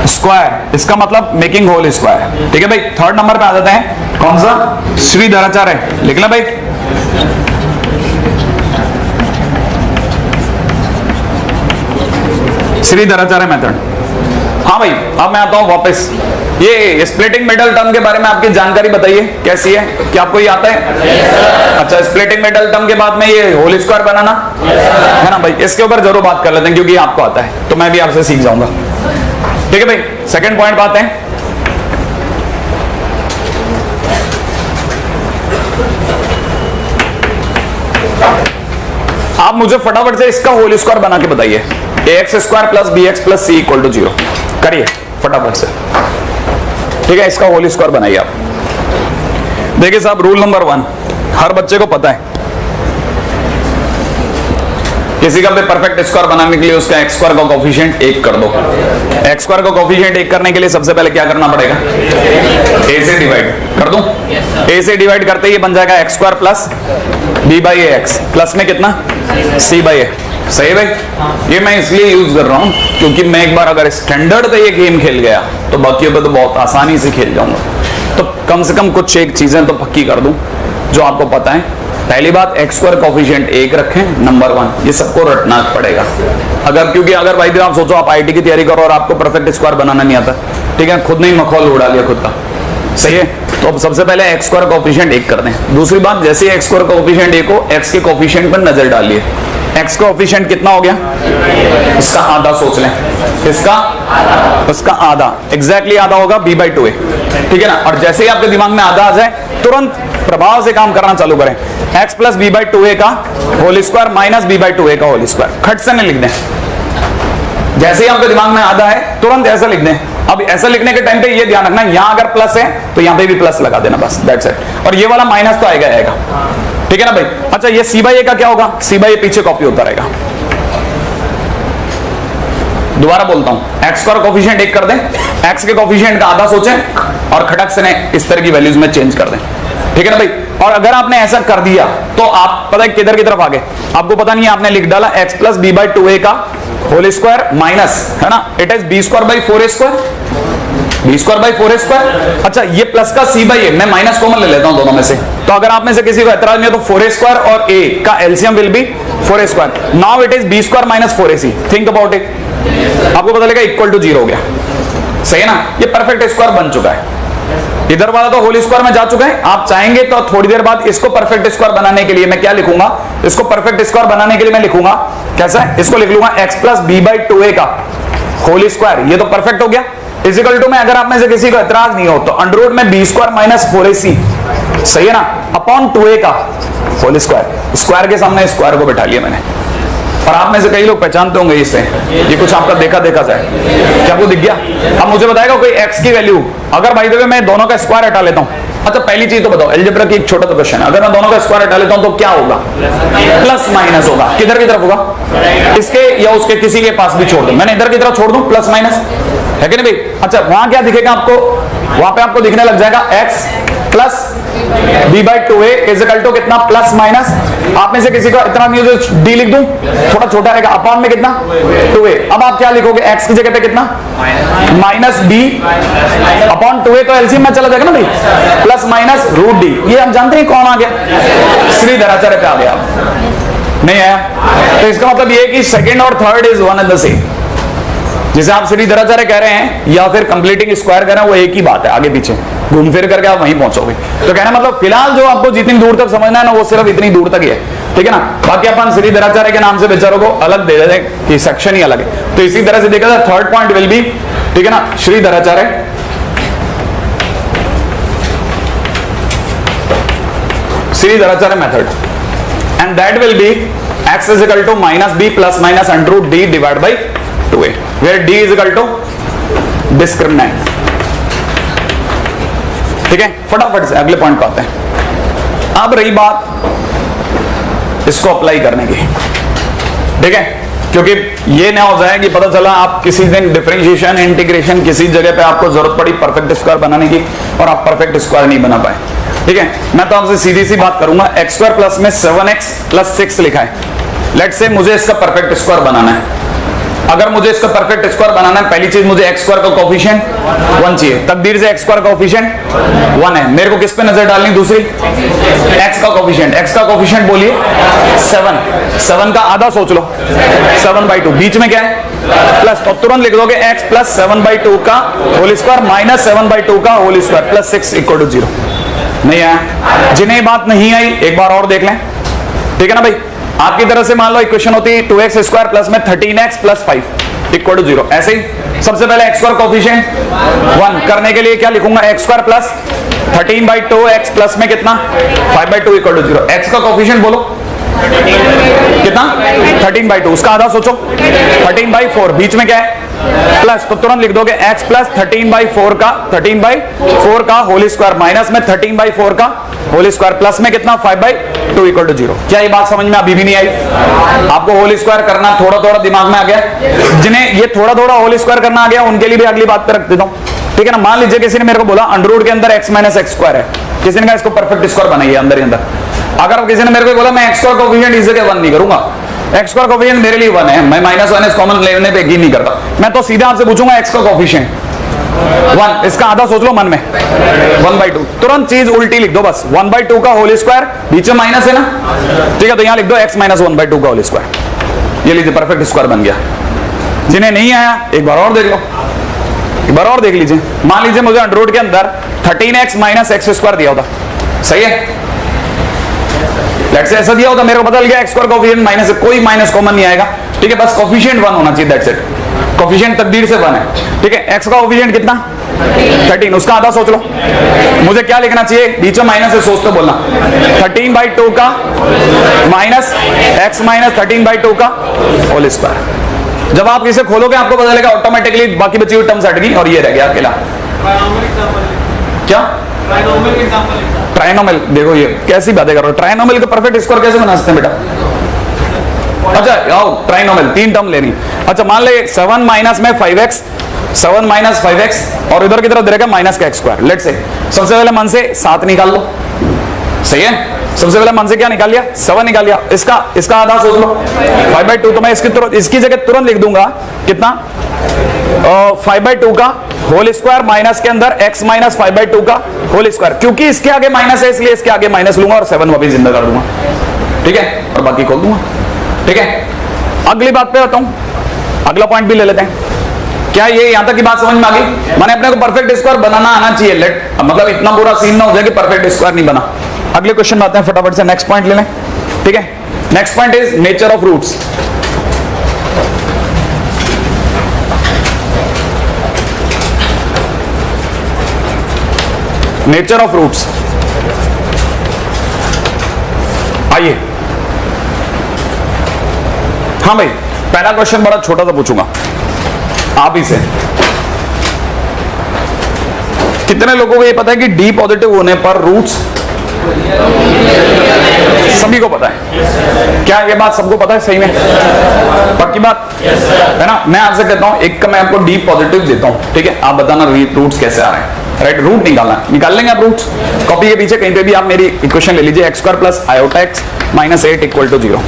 स्क्वायर, इसका मतलब मेकिंग होल स्क्वायर। ठीक है भाई, थर्ड नंबर पे आ जाते हैं, कौन सा? श्रीधराचार्य, लिख लें भाई। श्रीधराचार्य मेथड। हाँ भाई, अब मैं आता हूं वापस। ये स्प्लिटिंग मेटल टर्म के बारे में आपकी जानकारी बताइए, कैसी है? क्या आपको ये आता है? अच्छा, स्प्लिटिंग मेटल टर्म के बाद में ये होल स्क्वायर बनाना है ना भाई, इसके ऊपर जरूर बात कर लेते हैं क्योंकि आपको आता है, तो मैं भी आपसे सीख जाऊंगा। ठीक है भाई, सेकंड पॉइंट बात है, आप मुझे फटाफट से इसका होल स्क्वायर बना के बताइए। ax square plus b x plus c equal to 0 करिए फटाफट से। ठीक है, इसका होल स्क्वायर बनाइए आप। देखिए साहब, रूल नंबर 1 हर बच्चे को पता है, किसी का भी परफेक्ट स्क्वायर बनाने के लिए उसका एक्स स्क्वायर का कोफिशिएंट 1 कर दो। एक्स स्क्वायर का कोफिशिएंट 1 करने के लिए सबसे पहले क्या करना पड़ेगा? a से डिवाइड कर दूं। a से डिवाइड करते ही बन जाएगा x square plus b by A x, plus में कितना? c बाई ए। सही है भाई, ये मैं इसलिए यूज कर रहा हूं क्योंकि मैं एक बार अगर स्टैंडर्ड पे ये गेम खेल गया तो बाकियों पे तो बहुत आसानी से खेल जाऊंगा। तो कम से कम कुछ एक चीजें तो पक्की कर दूं जो आपको पता है। पहली बात, एक्स स्क्वायर कोफिशिएंट 1 रखें, नंबर 1, ये सबको रटना पड़ेगा। अगर क्योंकि अगर भाई आप सोचो आप आईटी की तैयारी करो और आपको परफेक्ट स्क्वायर बनाना नहीं आता, ठीक है, खुद ने ही मखौल उड़ा लिया खुद का। सही है, तो अब सबसे पहले एक्स स्क्वायर कोफिशिएंट 1 कर दें। दूसरी बात, जैसे एक्स स्क्वायर कोफिशिएंट 1 हो, एक्स के कोफिशिएंट पर नजर डालिए। एक्स का कोफिशिएंट कितना हो गया? इसका आधा सोच लें, इसका आधा, एग्जैक्टली आधा होगा b बाई 2a। ठीक है ना, और जैसे ही आपके दिमाग में आधा आ जाए तुरंत प्रभाव से काम करना चालू करें। x plus B by 2a का whole square minus b by 2a का होल स्क्वायर, खट से नहीं लिख दें। जैसे ही आपके दिमाग में आधा है तुरंत ऐसा लिख दें। अब ऐसा लिखने के टाइम पे ये ध्यान रखना, यहां अगर प्लस है तो यहां पे भी प्लस लगा देना, बस दैट्स इट। और ये वाला माइनस तो आएगा। ठीक है ना भाई। अच्छा, ये c बाई a का क्या होगा? c बाई a पीछे कॉपी होता रहेगा। दोबारा बोलता हूं, एक्स स्क्वायर कोफिशिएंट 1 कर दें, एक्स के कोफिशिएंट का आधा सोचें और खटक से इस तरह की वैल्यूज में चेंज कर दें। ठीक है ना भाई। और अगर आपने ऐसा कर दिया तो आप पता है किधर की तरफ आ गए, आपको पता नहीं है, आपने लिख डाला x plus B by 2a का होल स्क्वायर माइनस, है ना, it is b square by 4a square, b square by 4a square. अच्छा, ये प्लस का c बाई a, मैं माइनस कॉमन ले लेता हूं दोनों में से। तो अगर आप में से किसी को एतराज नहीं है तो 4a स्क्वायर और a का LCM will be 4a square. Now it is b square minus 4ac, think about it, आपको पता लगेगा इक्वल टू 0 हो गया। सही है ना, ये परफेक्ट स्क्वायर बन चुका है। इधर वाला तो होल स्क्वायर में जा चुका है। आप चाहेंगे तो थोड़ी देर बाद इसको परफेक्ट स्क्वायर बनाने के लिए मैं क्या लिखूंगा? इसको परफेक्ट स्क्वायर बनाने के लिए मैं लिखूंगा कैसा है? इसको लिख लूंगा x plus B by 2a का होल स्क्वायर, ये तो परफेक्ट हो गया। इजिकल टू में अगर आप में से किसी को एतराज नहीं हो तो अंडर रूट में बी स्क्वायर माइनस 4ac, सही है ना, अपॉन 2a का होल स्क्वायर। स्क्वायर के सामने स्क्वायर को बैठा लिया मैंने। और आप में से कई लोग पहचानते होंगे इससे, ये कुछ आपका देखा जाए, क्या आपको दिख गया? अब मुझे बताएगा कोई x की वैल्यू, अगर भाई देखो मैं दोनों का स्क्वायर हटा लेता हूं। अच्छा, पहली चीज तो बताओ, अलजेब्रा की एक छोटा सा क्वेश्चन है, अगर मैं दोनों का स्क्वायर हटा लेता हूं तो क्या होगा? प्लस माइनस होगा। किधर की तरफ होगा? इसके या उसके किसी के पास भी छोड़ दो, मैंने इधर की तरफ छोड़ दूं, प्लस माइनस, है कि नहीं भाई? अच्छा, वहां क्या दिखेगा आपको? वहां पे आपको दिखने लग जाएगा x plus b by 2a is equal to कितना? प्लस माइनस, आप में से किसी को इतना नहीं हो तो d लिख दूं, थोड़ा छोटा रहेगा, अपॉन में कितना? 2a। अब आप क्या लिखोगे? x की जगह पे कितना? माइनस b अपॉन 2a, तो एलसीएम में चला जाएगा ना भाई, प्लस माइनस रूट d। ये हम जानते हैं कौन आ गया? श्रीधराचार्य पे आ गया। नहीं आया? तो इसका मतलब ये कि सेकंड और third is one and the same. जिसे आप श्रीधराचार्य कह रहे हैं या फिर कंप्लीटिंग स्क्वायर कह रहे हैं, वो एक ही बात है, आगे पीछे घूम फिर करके आप वहीं पहुंचोगे। तो कहना मतलब फिलहाल जो आपको जितनी दूर तक समझना है ना, वो सिर्फ इतनी दूर तक ही है। ठीक है ना, बाकी अपन श्रीधराचार्य के नाम से बेचारों को अलग दे देते हैं कि सेक्शन ही अलग है। तो इसी तरह से देखा जाए थर्ड पॉइंट विल बी, ठीक है ना, Shridharacharya method, and that will be x is equal to minus b plus minus under root d divided by 2a, where d is equal to discriminant। ठीक है, फटाफट से अगले पॉइंट पे आते हैं। अब रही बात इसको अप्लाई करने की, ठीक है, क्योंकि ये ना हो जाए कि पता चला आप किसी दिन डिफरेंशिएशन इंटीग्रेशन किसी जगह पे आपको जरूरत पड़ी परफेक्ट स्क्वायर बनाने की और आप परफेक्ट स्क्वायर नहीं बना पाए। ठीक है, मैं तो आपसे सीधी सी बात करूंगा, एक्स स्क्वायर प्लस में 7x प्लस 6 लिखा है, लेट्स से मुझे इसका परफेक्ट स्क्वायर बनाना है। अगर मुझे इसका परफेक्ट स्क्वायर बनाना है, पहली चीज मुझे एक्स स्क्वायर का कोफिशिएंट 1 चाहिए। तकदीर से एक्स स्क्वायर का कोफिशिएंट 1 है। मेरे को किस पे नजर डालनी दूसरी? एक्स का कोफिशिएंट। एक्स का कोफिशिएंट बोलिए 7। 7 का आधा सोच लो 7/2। बीच में क्या है? प्लस। तो तुरंत लिख दोगे x प्लस 7/2 का होल स्क्वायर माइनस 7/2 का whole square plus 6 equal to 0। नहीं आया? जिन्हें बात नहीं आई एक बार और देख लें, ठीक है ना भाई। आपकी तरफ से मान लो इक्वेशन होती है 2x स्क्वायर प्लस में 13x प्लस 5 इक्वल टू 0। ऐसे ही सबसे पहले एक्स स्क्वायर कोफिशिएंट 1 करने के लिए क्या लिखूंगा? X square plus 13/2 x plus में कितना 5/2 इक्वल टू 0। एक्स का कोफिशिएंट बोलो कितना? 13/2। उसका आधा सोचो 13/4। बीच में क्या है? प्लस। तो तुरंत लिख दोगे x प्लस 13/4 का होल स्क्वायर माइनस में 13/4 का होल स्क्वायर प्लस में कितना 5/2 इक्वल टू 0। क्या ये बात समझ में अभी भी नहीं आई? आपको होल स्क्वायर करना थोड़ा थोड़ा दिमाग में आ गया? जिन्हें ये थोड़ा थोड़ा होल स्क्वायर करना आ गया उनके लिए भी अगली बात पे रख देता हूं, ठीक है ना। मान लीजिए किसी ने मेरे को बोला अंडर रूट के अंदर x माइनस एक्स स्क्वायर है, किसी ने कहा इसको परफेक्ट स्क्वायर बनाइए अंदर ही अंदर। अगर किसी ने मेरे को बोला मैं एक्स स्क्वायर कोफिशिएंट इस जगह 1 नहीं करूंगा, एक्स स्क्वायर कोफिशिएंट मेरे लिए 1 है, मैं -1 इस कॉमन लेने पे यकीन नहीं करता, मैं तो सीधे आपसे पूछूंगा एक्स का कोफिशिएंट 1, इसका आधा सोच लो मन में 1/2। तुरंत चीज उल्टी लिख दो बस 1/2 का होल स्क्वायर, बीच में माइनस है ना, ठीक है। तो यहां लिख दो x माइनस 1/2 का होल स्क्वायर। ये लीजिए परफेक्ट स्क्वायर बन गया। जिन्हें नहीं आया एक बार और देख लो, एक बार और देख लीजिए। मान लीजिए मुझे अंडर रूट के अंदर 13x माइनस एक्स स्क्वायर दिया होता, सही है। लेट्स से ऐसा दिया होता, मेरे को बदल गया एक्स स्क्वायर कोफिशिएंट माइनस, कोई माइनस कॉमन नहीं आएगा, ठीक है। बस कोफिशिएंट 1 होना चाहिए, दैट्स इट। कोफिशिएंट तकदीर से 1 है, ठीक है। एक्स का कोफिशिएंट कितना? 13। उसका आधा सोच लो। मुझे क्या लिखना चाहिए? बीच में माइनस से सोचते बोलना 13/2 का माइनस एक्स माइनस 13/2 का होल स्क्वायर। जब आप इसे खोलोगे आपको पता लगेगा ऑटोमेटिकली बाकी बची हुई टर्म्स हट गई और ये रह गया अकेला। क्या? ट्राइनोमियल। देखो ये कैसी बातें कर रहे हो, ट्राइनोमियल का परफेक्ट स्क्वायर कैसे बना सकते हैं बेटा? अच्छा आओ ट्राइनोमियल 3 टर्म लेनी। अच्छा मान ले 7 माइनस में 5x, 7 माइनस 5x और इधर की तरफ रहेगा माइनस का एक्स स्क्वायर। लेट से सबसे पहले मन से 7 निकाल लो, सही है। सबसे पहले मन से क्या निकाल लिया? 7 निकाल लिया। इसका आधा सोच लो 5/2। तो मैं इसकी जगह तुरंत लिख दूंगा कितना 5/2 का होल स्क्वायर माइनस के अंदर x माइनस 5/2 का होल स्क्वायर, क्योंकि इसके आगे माइनस है इसलिए इसके आगे माइनस लूंगा और 7 वापस जिंदा कर दूंगा, ठीक है, और बाकी खोल दूंगा, ठीक है। अगली बात पे आता हूं, अगला पॉइंट भी ले लेते हैं। क्या ये यहां तक की बात समझ में आ गई? मैंने अपने को परफेक्ट स्क्वायर बनाना आना चाहिए, मतलब इतना बुरा सीन ना हो जाए कि परफेक्ट स्क्वायर नहीं बना। अगले क्वेश्चन में आते हैं, फटाफट से नेक्स्ट पॉइंट ले लें, ठीक है। Next point is nature of roots. Nature of roots, आइए। हाँ भाई, पहला क्वेश्चन बड़ा छोटा सा पूछूंगा आप ही से। कितने लोगों को ये पता है कि डी पॉजिटिव होने पर रूट्स? सभी को पता है। क्या ये बात सबको पता है? सही में पक्की बात है ना। मैं आपसे कहता हूं एक का मैं आपको डी पॉजिटिव देता हूं, ठीक है। आप बताना रूट्स कैसे आ रहे हैं, राइट। रूट निकाल लेंगे आप रूट्स। कॉपी के पीछे कहीं पे भी आप मेरी इक्वेशन ले लीजिए, x square plus iota x minus 8 equal to 0।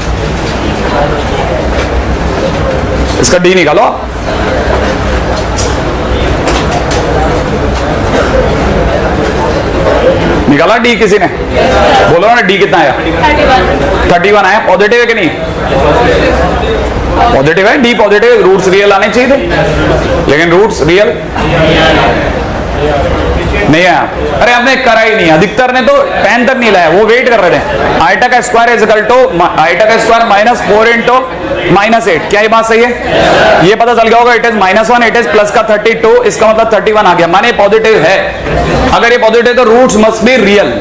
इसका डी निकालो आप। निकाला डी किसी ने? बोलो ना डी कितना आया? 31 आया। पॉजिटिव है कि नहीं? पॉजिटिव है, डी पॉजिटिव। रूट्स रियल आने चाहिए थे, लेकिन रूट्स रियल नहीं आया। अरे आपने करा ही नहीं, अधिकतर ने तो 10 तक नहीं लाया, वो वेट कर रहे थे। आइटा का square is equal to iota का स्क्वायर माइनस 4 इंटू माइनस 8। क्या ये बात सही है? ये पता चल गया होगा, it is -1, it is plus का 32, इसका मतलब 31 आ गया, माने पॉजिटिव है। अगर ये पॉजिटिव तो रूट्स मस्ट बी रियल।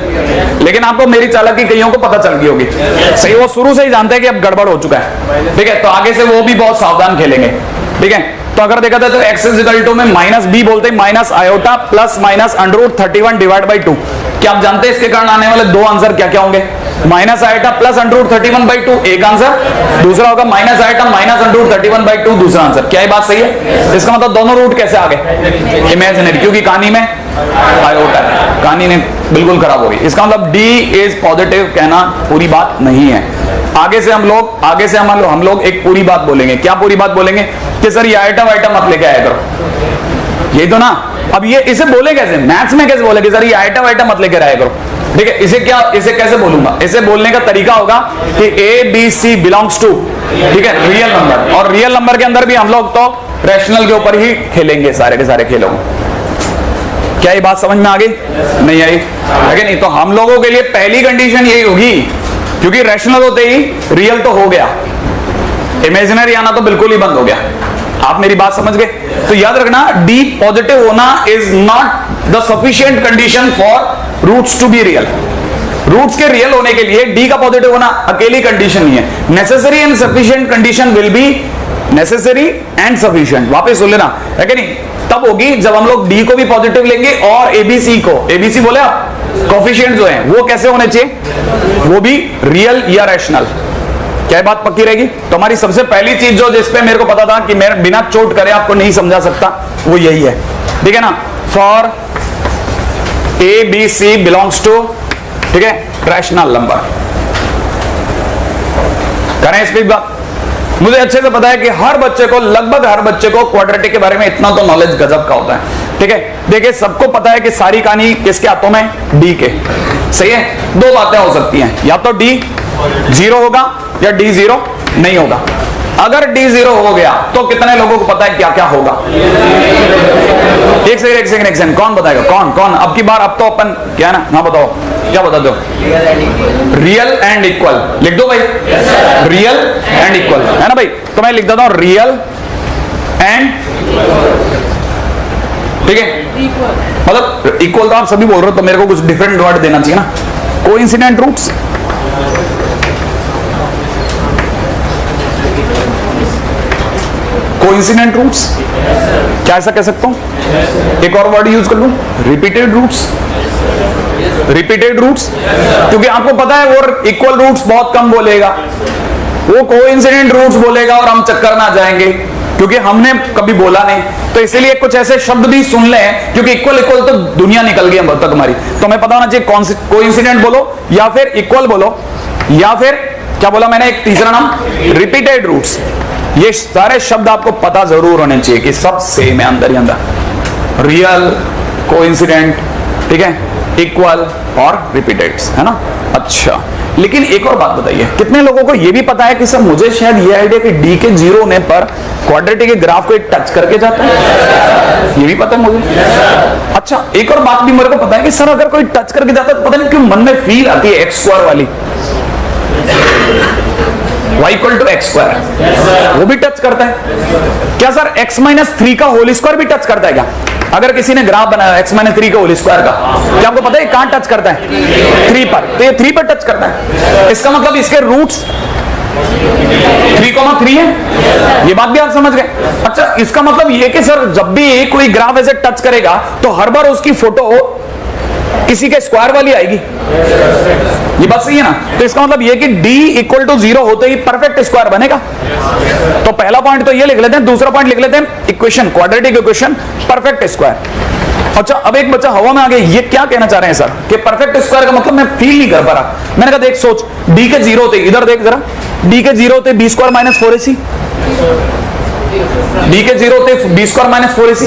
लेकिन आपको मेरी चालाकी कईयों को पता चल गई होगी, सही। वो शुरू से ही जानते हैं कि अब गड़बड़ हो चुका है, ठीक है। तो आगे से वो भी बहुत सावधान खेलेंगे, ठीक है। तो अगर देखा जाए तो x इज इक्वल टू में माइनस बी बोलते हैं minus iota plus minus under root 31 divide by 2। क्या आप जानते हैं इसके कारण आने वाले दो आंसर क्या क्या होंगे? Minus iota plus under root 31/2 एक आंसर, दूसरा होगा minus iota minus under root 31/2 दूसरा आंसर। क्या ये बात सही है? इसका मतलब दोनों रूट कैसे आ गए? इमेजिनरी, क्योंकि कहानी में आयोटा कहानी ने बिल्कुल खराब हो गई। इसका मतलब डी इज पॉजिटिव कहना पूरी बात नहीं है। आगे से हम लोग एक पूरी बात बोलेंगे। क्या पूरी बात बोलेंगे? कि सर ये आइटम मत लेके आया करो, यही तो ना। अब ये इसे बोले कैसे, मैथ्स में कैसे बोले कि सर ये आइटम मत लेके आया करो? ठीक है, इसे कैसे बोलूंगा? इसे बोलने का तरीका होगा कि a b c belongs to, ठीक है, रियल नंबर। और रियल नंबर के अंदर भी हम लोग तो रैशनल के ऊपर ही खेलेंगे सारे के सारे खेलों। क्या ये बात समझ में आ गई? नहीं आई? लेकिन नहीं तो हम लोगों के लिए पहली कंडीशन यही होगी, क्योंकि रैशनल होते ही रियल तो हो गया, इमेजिनरी आना तो बिल्कुल ही बंद हो गया। आप मेरी बात समझ गए? तो याद रखना, डी पॉजिटिव होना is not the sufficient condition for roots to be real. Roots के रियल होने के लिए डी का पॉजिटिव होना अकेली कंडीशन नहीं है। Necessary and sufficient condition will be necessary and sufficient. वापस सुन लेना, है कि नहीं? तब होगी जब हम लोग डी को भी पॉजिटिव लेंगे और एबीसी को, एबीसी बोले आप, कोफिशिएंट जो है वो कैसे होने चाहिए? वो भी रियल या रैशनल। क्या बात पक्की रहेगी? तो हमारी सबसे पहली चीज जो जिसपे मेरे को पता था कि मैं बिना चोट करे आपको नहीं समझा सकता, वो यही है। ठीक है ना? For a b c belongs to, ठीक है, रैशनल नंबर। करें इस पे बात। मुझे अच्छे से पता है कि हर बच्चे को, लगभग हर बच्चे को क्वाड्रेटिक के बारे में इतना तो नॉलेज गजब का होता है। ठीक है, देखिए सबको पता है कि सारी कहानी किसके हाथों में? डी के। सही है? दो बातें हो सकती हैं, या तो डी 0 होगा या डी 0 नहीं होगा। अगर डी 0 हो गया तो कितने लोगों को पता है क्या क्या होगा? एक सेकंड, कौन बताएगा? कौन? अब की बार, अब तो अपन क्या है ना, हाँ बताओ, क्या बता दो? रियल एंड इक्वल लिख दो भाई। रियल एंड इक्वल है ना भाई? तो मैं लिख देता हूं रियल एंड, ठीक है, मतलब इक्वल तो आप सभी बोल रहे हो, तो मेरे को कुछ डिफरेंट वर्ड देना चाहिए ना। कोइंसिडेंट रूट्स, कोइंसिडेंट रूट्स, क्या ऐसा कह सकता हूं? एक और वर्ड यूज कर लूं, रिपीटेड रूट्स। रिपीटेड रूट्स, क्योंकि आपको पता है वो इक्वल रूट्स बहुत कम बोलेगा, वो कोइंसिडेंट रूट्स बोलेगा और हम चक्कर में आ जाएंगे, क्योंकि हमने कभी बोला नहीं। तो इसीलिए कुछ ऐसे शब्द भी सुन ले, क्योंकि इक्वल तो दुनिया निकल गई अब तक हमारी, तो हमें पता होना चाहिए कोइंसिडेंट बोलो या फिर इक्वल बोलो, या फिर क्या बोला मैंने, एक तीसरा नाम रिपीटेड रूट्स। ये सारे शब्द आपको पता जरूर होने चाहिए कि सब सेम है अंदर ही अंदर। रियल, कोइंसिडेंट, ठीक है, इक्वल और रिपीटेड, है ना? अच्छा, लेकिन एक और बात बताइए, कितने लोगों को यह भी पता है कि सर मुझे शायद ये आइडिया कि डी के 0 होने पर क्वाड्रेटिक के ग्राफ को एक टच करके जाता है, ये भी पता है मुझे। अच्छा, एक और बात भी मेरे को पता है कि सर अगर कोई टच करके जाता है तो पता नहीं क्यों मन में फील आती है एक्स स्क्वायर वाली, y equal to x square, वो भी टच करता है क्या सर? x माइनस 3 का होल स्क्वायर भी टच करता है क्या? अगर किसी ने ग्राफ बनाया x माइनस 3 का होल स्क्वायर का, क्या आपको पता है कहां टच करता है? 3 पर। तो ये 3 पर टच करता है, इसका मतलब इसके रूट्स 3,3 है। ये बात भी आप समझ गए? अच्छा, इसका मतलब ये कि सर जब भी कोई ग्राफ ऐसे टच करेगा तो हर बार उसकी फोटो किसी के स्क्वायर वाली आएगी। ये बात सही है ना? तो इसका मतलब ये कि d इक्वल टू 0 होते ही परफेक्ट स्क्वायर बनेगा। तो पहला पॉइंट तो ये लिख लेते हैं, दूसरा पॉइंट लिख लेते हैं equation, quadratic equation, perfect square. अच्छा, अब एक बच्चा हवा में आ गया, ये क्या कहना चाह रहे हैं सर कि परफेक्ट स्क्वायर का मतलब मैं फील नहीं कर पा रहा। मैंने कहा देख सोच, d के 0 होते, इधर देख जरा, d के 0 होते b square minus 4ac, d के 0 होते b square minus 4ac,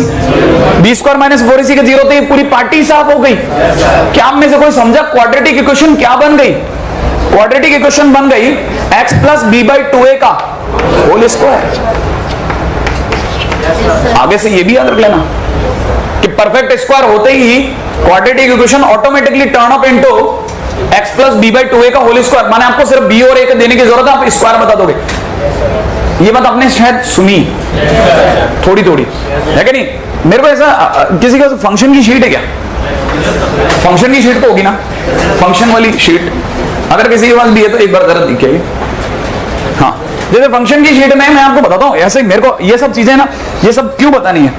b square minus 4ac के 0 होते पूरी पार्टी साफ हो गई। क्या आप में से कोई समझा क्वाड्रेटिक इक्वेशन क्या बन गई? क्वाड्रेटिक इक्वेशन बन गई x plus B by 2a का होल स्क्वायर। आगे से ये भी याद रख लेना कि परफेक्ट स्क्वायर होते ही quadratic equation automatically turn up into x plus B by 2a का होल स्क्वायर। माने आपको सिर्फ b और a देने की जरूरत है, आप स्क्वायर बता दोगे। ये बात आपने शायद सुनी थोड़ी थोड़ी, है कि नहीं? मेरे को ऐसा, किसी का फंक्शन की शीट है क्या? फंक्शन की शीट तो होगी ना, फंक्शन वाली शीट अगर किसी के पास भी है तो एक बार जरा दिखेगी। हाँ, जैसे फंक्शन की शीट में मैं आपको बताता हूँ, ऐसे मेरे को ये सब चीजें ना, ये सब क्यों बतानी है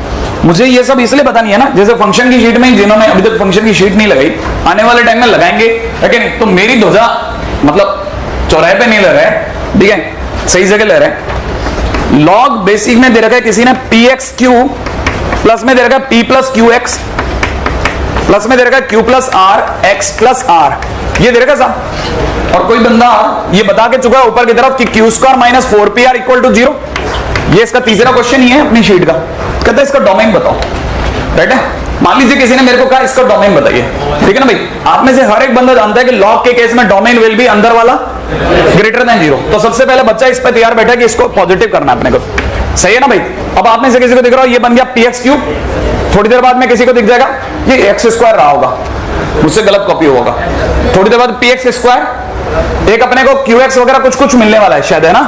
मुझे? ये सब इसलिए बतानी है ना, जैसे फंक्शन की शीट में जिन्होंने अभी तक फंक्शन की शीट नहीं लगाई, आने वाले टाइम में लगाएंगे, है कि नहीं? तो मेरी ध्वजा मतलब चौराहे पे नहीं लग रहा है, ठीक है, सही जगह ले रहे हैं। लॉग बेसिक में दे रखा है किसी ने px क्यू, प्लस में दे रखा है p प्लस क्यू एक्स, प्लस में दे रखा है q plus r x plus r, ये दे रखा साहब। और कोई बंदा ये बता के चुका है ऊपर की तरफ कि q square minus 4pr equal to 0। ये इसका तीसरा क्वेश्चन ही है अपनी शीट का। कहता है इसका डोमेन बताओ, राइट है। मान लीजिए किसी ने मेरे को कहा इसका डोमेन बताइए, ठीक है ना भाई। आप में से हर एक बंदा जानता है कि लॉग के केस में डोमेन विल बी अंदर वाला ग्रेटर देन 0। तो सबसे पहले बच्चा इस पे तैयार बैठा कि इसको पॉजिटिव करना है अपने को, सही है ना भाई। अब आप में से किसी को दिख रहा हो ये बन गया px क्यूब, थोड़ी देर बाद में किसी को दिख जाएगा ये एक्स स्क्वायर रहा होगा, मुझसे गलत कॉपी होगा। थोड़ी देर बाद px स्क्वायर, एक अपने को qx वगैरह कुछ कुछ मिलने वाला है शायद, है ना।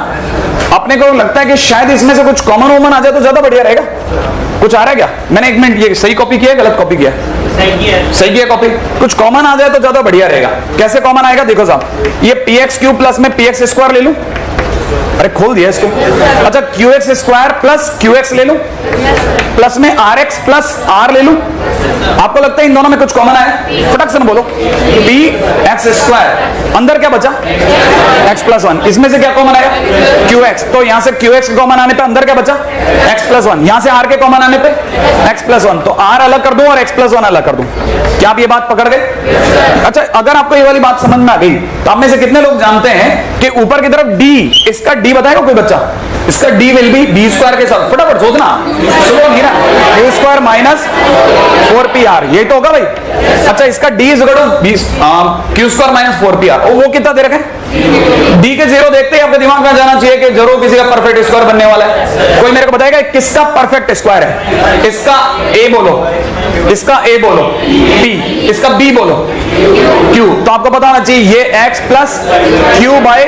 अपने को लगता है कि शायद इसमें से कुछ कॉमन वॉमन आ जाए तो ज्यादा बढ़िया रहेगा। कुछ आ रहा है क्या? मैंने एक मिनट, ये सही कॉपी किया गलत कॉपी किया? सही किया कॉपी। कुछ कॉमन आ जाए तो ज्यादा बढ़िया रहेगा। कैसे कॉमन आएगा देखो साहब, ये px क्यूब प्लस में px स्क्वायर ले लूं, अरे खोल दिया इसको। अच्छा qx स्क्वायर प्लस qx ले लूं, प्लस में rx प्लस r ले लूं। आपको लगता है इन दोनों में कुछ कॉमन आया? फटक से बोलो। px स्क्वायर, अंदर क्या बचा? x plus 1। इसमें से क्या कॉमन आया? qx। तो यहां से qx कॉमन आने पे अंदर क्या बचा? x plus 1। यहां से r के कॉमन आने पे x प्लस 1। तो r अलग कर दूं और x प्लस 1 अलग कर दूं। क्या आप ये बात पकड़ गए? अच्छा अगर आपको ये वाली बात समझ में आ गई तो आप में से कितने लोग जानते हैं कि ऊपर की तरफ d, इसका d बताएगा कोई बच्चा? इसका d will be b square के साथ। फटाफट सोचना, सुनो नहीं ना, q स्क्वायर माइनस 4pr, यही तो होगा भाई। अच्छा इसका d is equal to q square minus 4pr, वो कितना दे रखा है? d के 0 देखते ही आपके दिमाग में जाना चाहिए कि जरूर किसी का परफेक्ट स्क्वायर बनने वाला है। कोई मेरे को बताएगा किसका परफेक्ट स्क्वायर है? इसका a बोलो, इसका a बोलो, p, इसका b बोलो, q। तो आपको पता होना चाहिए ये x plus q bye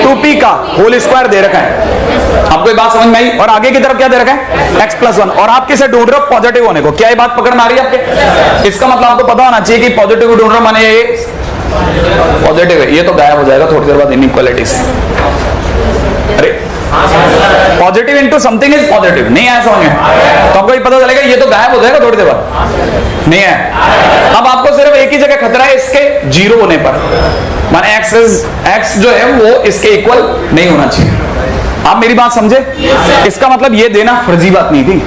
2p का होल स्क्वायर दे रखा है। आपको ये बात समझ में आई? और आगे की तरफ क्या दे रखा है? x plus 1। और आप किसे ढूंढ रहे हो? पॉजिटिव होने को। क्या ये बात पकड़ में आ रही है आपके? इसका मतलब आपको पता होना चाहिए कि पॉजिटिव ढूंढ रहे हो माने ये पॉजिटिव है, ये तो गायब हो जाएगा थोड़ी देर बाद इनइक्वालिटी से। अरे positive into something is positive, नहीं आया समझ में? तो आपको ये पता चलेगा ये तो गायब हो जाएगा थोड़ी देर बाद, नहीं है। अब आपको सिर्फ एक ही जगह खतरा है, इसके 0 होने पर, माने x जो है वो इसके इक्वल नहीं होना चाहिए। आप मेरी बात समझे? इसका मतलब ये देना फर्जी बात नहीं थी,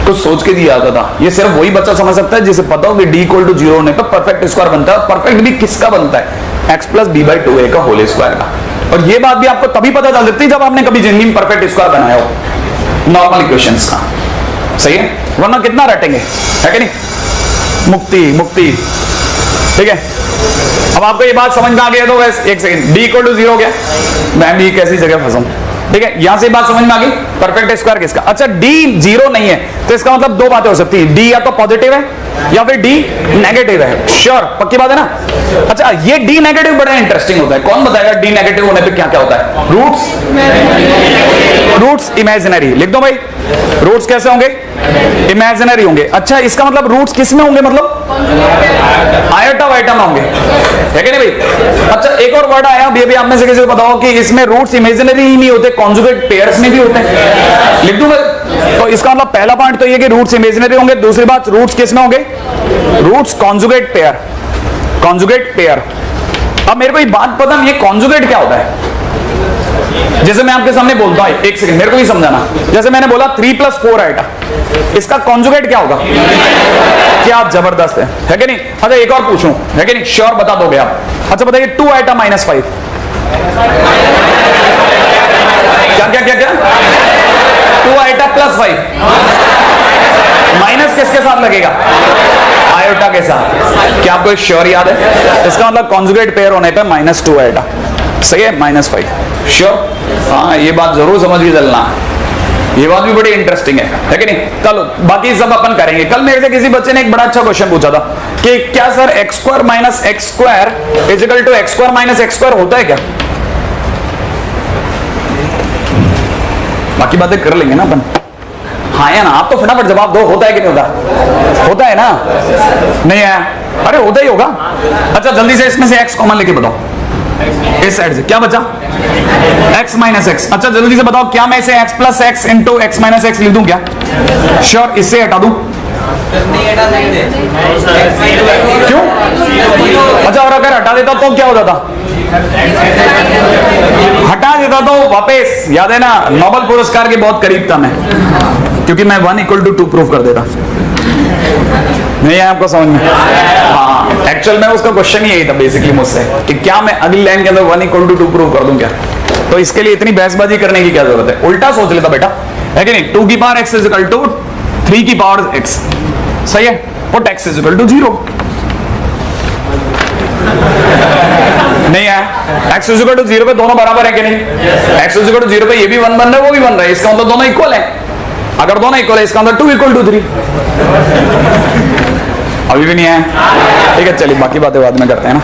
कुछ सोच के दिया जाता था। ये सिर्फ वही बच्चा समझ सकता है जिसे पता हो कि d इक्वल टू 0 होने पर परफेक्ट स्क्वायर बनता है। परफेक्ट भी किसका बनता है? x plus b by 2a का होल स्क्वायर का। और ये बात भी आपको तभी पता चल जाती है जब आपने कभी जिंदगी में परफेक्ट स्क्वायर बनाया हो नॉर्मल इक्वेशंस का, सही है। वरना कितना रटेंगे, है कि नहीं? मुक्ति मुक्ति, ठीक है। अब आपको ये बात समझ में आ गया तो बस एक सेकंड, d इक्वल टू 0 हो गया। मैं भी कैसी जगह फंसा, ठीक है। यहां से बात समझ में आ गई, परफेक्ट स्क्वायर किसका? अच्छा d 0 नहीं है तो इसका मतलब दो बातें हो सकती है, d या तो पॉजिटिव है या फिर d नेगेटिव है। श्योर, पक्की बात है ना? अच्छा ये d नेगेटिव बड़ा इंटरेस्टिंग होता है। कौन बताएगा d नेगेटिव होने पे क्या क्या होता है? रूट्स इमेजिनरी लिख दो भाई। रूट्स कैसे होंगे? इमेजिनरी होंगे। अच्छा इसका मतलब रूट्स किस में होंगे? मतलब आयोटा वाइटा में होंगे, है कि नहीं भाई? अच्छा एक और वर्ड आया, अभी आप में से किसी को बताओ कि इसमें रूट्स इमेजिनरी ही नहीं होते, कॉन्जुगेट पेयर्स में भी होते हैं। लिख दूं मैं? तो इसका मतलब पहला पॉइंट तो ये कि रूट्स इमेजिनरी होंगे। दूसरी बात रूट्स किस में होंगे? Roots conjugate pair, conjugate pair. अब मेरे को ये बात पता नहीं है कॉन्जुगेट क्या होता है। जैसे मैं आपके सामने बोलता हूं, एक सेकंड मेरे को भी समझाना। जैसे मैंने बोला 3 प्लस 4 आइटा, इसका कॉन्जुगेट क्या होगा? क्या जबरदस्त है कि नहीं? अच्छा एक और पूछूं, है कि नहीं? श्योर बता दोगे आप? अच्छा बताइए 2 आइटा माइनस 5, क्या क्या क्या क्या? 2 आइटा प्लस 5, माइनस किसके साथ लगेगा? आयोटा के साथ। क्या आपको श्योर याद है? इसका मतलब कॉन्जुगेट पेयर होने पे -2 आइटा, सही है, -5। श्योर? हाँ ये बात जरूर समझ के चलना, ये बात भी बड़ी इंटरेस्टिंग है कि नहीं? चलो बाकी सब अपन करेंगे। कल मेरे से किसी बच्चे ने एक बड़ा अच्छा क्वेश्चन पूछा था कि क्या sir x square minus x square is equal to x square minus x square होता है क्या? बाकी बातें कर लेंगे ना अपन, हाँ या ना? आप तो फटाफट जवाब दो, होता है कि नहीं होता? होता है ना? नहीं है? अरे होता ही होगा। अच्छा जल्दी से इसमें से x कॉमन लेके बताओ, इस साइड से क्या बचा? x minus x. अच्छा जल्दी से बताओ क्या मैं इसे x plus x into x minus x लिख दूं क्या? श्योर, इससे हटा दूं? क्यों? अच्छा और अगर हटा देता तो क्या हो जाता? हटा देता तो वापस, याद है ना, नोबेल पुरस्कार के बहुत करीब था मैं, क्योंकि मैं 1 = 2 प्रूव कर देता। नहीं है आपको समझ में? हाँ, एक्चुअल में उसका क्वेश्चन ही यही था बेसिकली मुझसे कि क्या मैं अगली लाइन के अंदर 1 = 2 प्रूव कर दूं क्या? तो इसके लिए इतनी बहसबाजी करने की क्या जरूरत है? उल्टा सोच लेता बेटा, है कि नहीं? 2 की पावर x = 3 की पावर x, सही है? और x = 0 नहीं है? x = 0 पे दोनों बराबर है कि नहीं? x = 0 पे ये भी 1 बन रहा है, वो भी बन रहा है, इसका मतलब दोनों इक्वल है। अगर दोनों इक्वल है, इसका मतलब 2 = 3। अभी भी नहीं है? ठीक है, चलिए बाकी बातें बाद में करते हैं ना।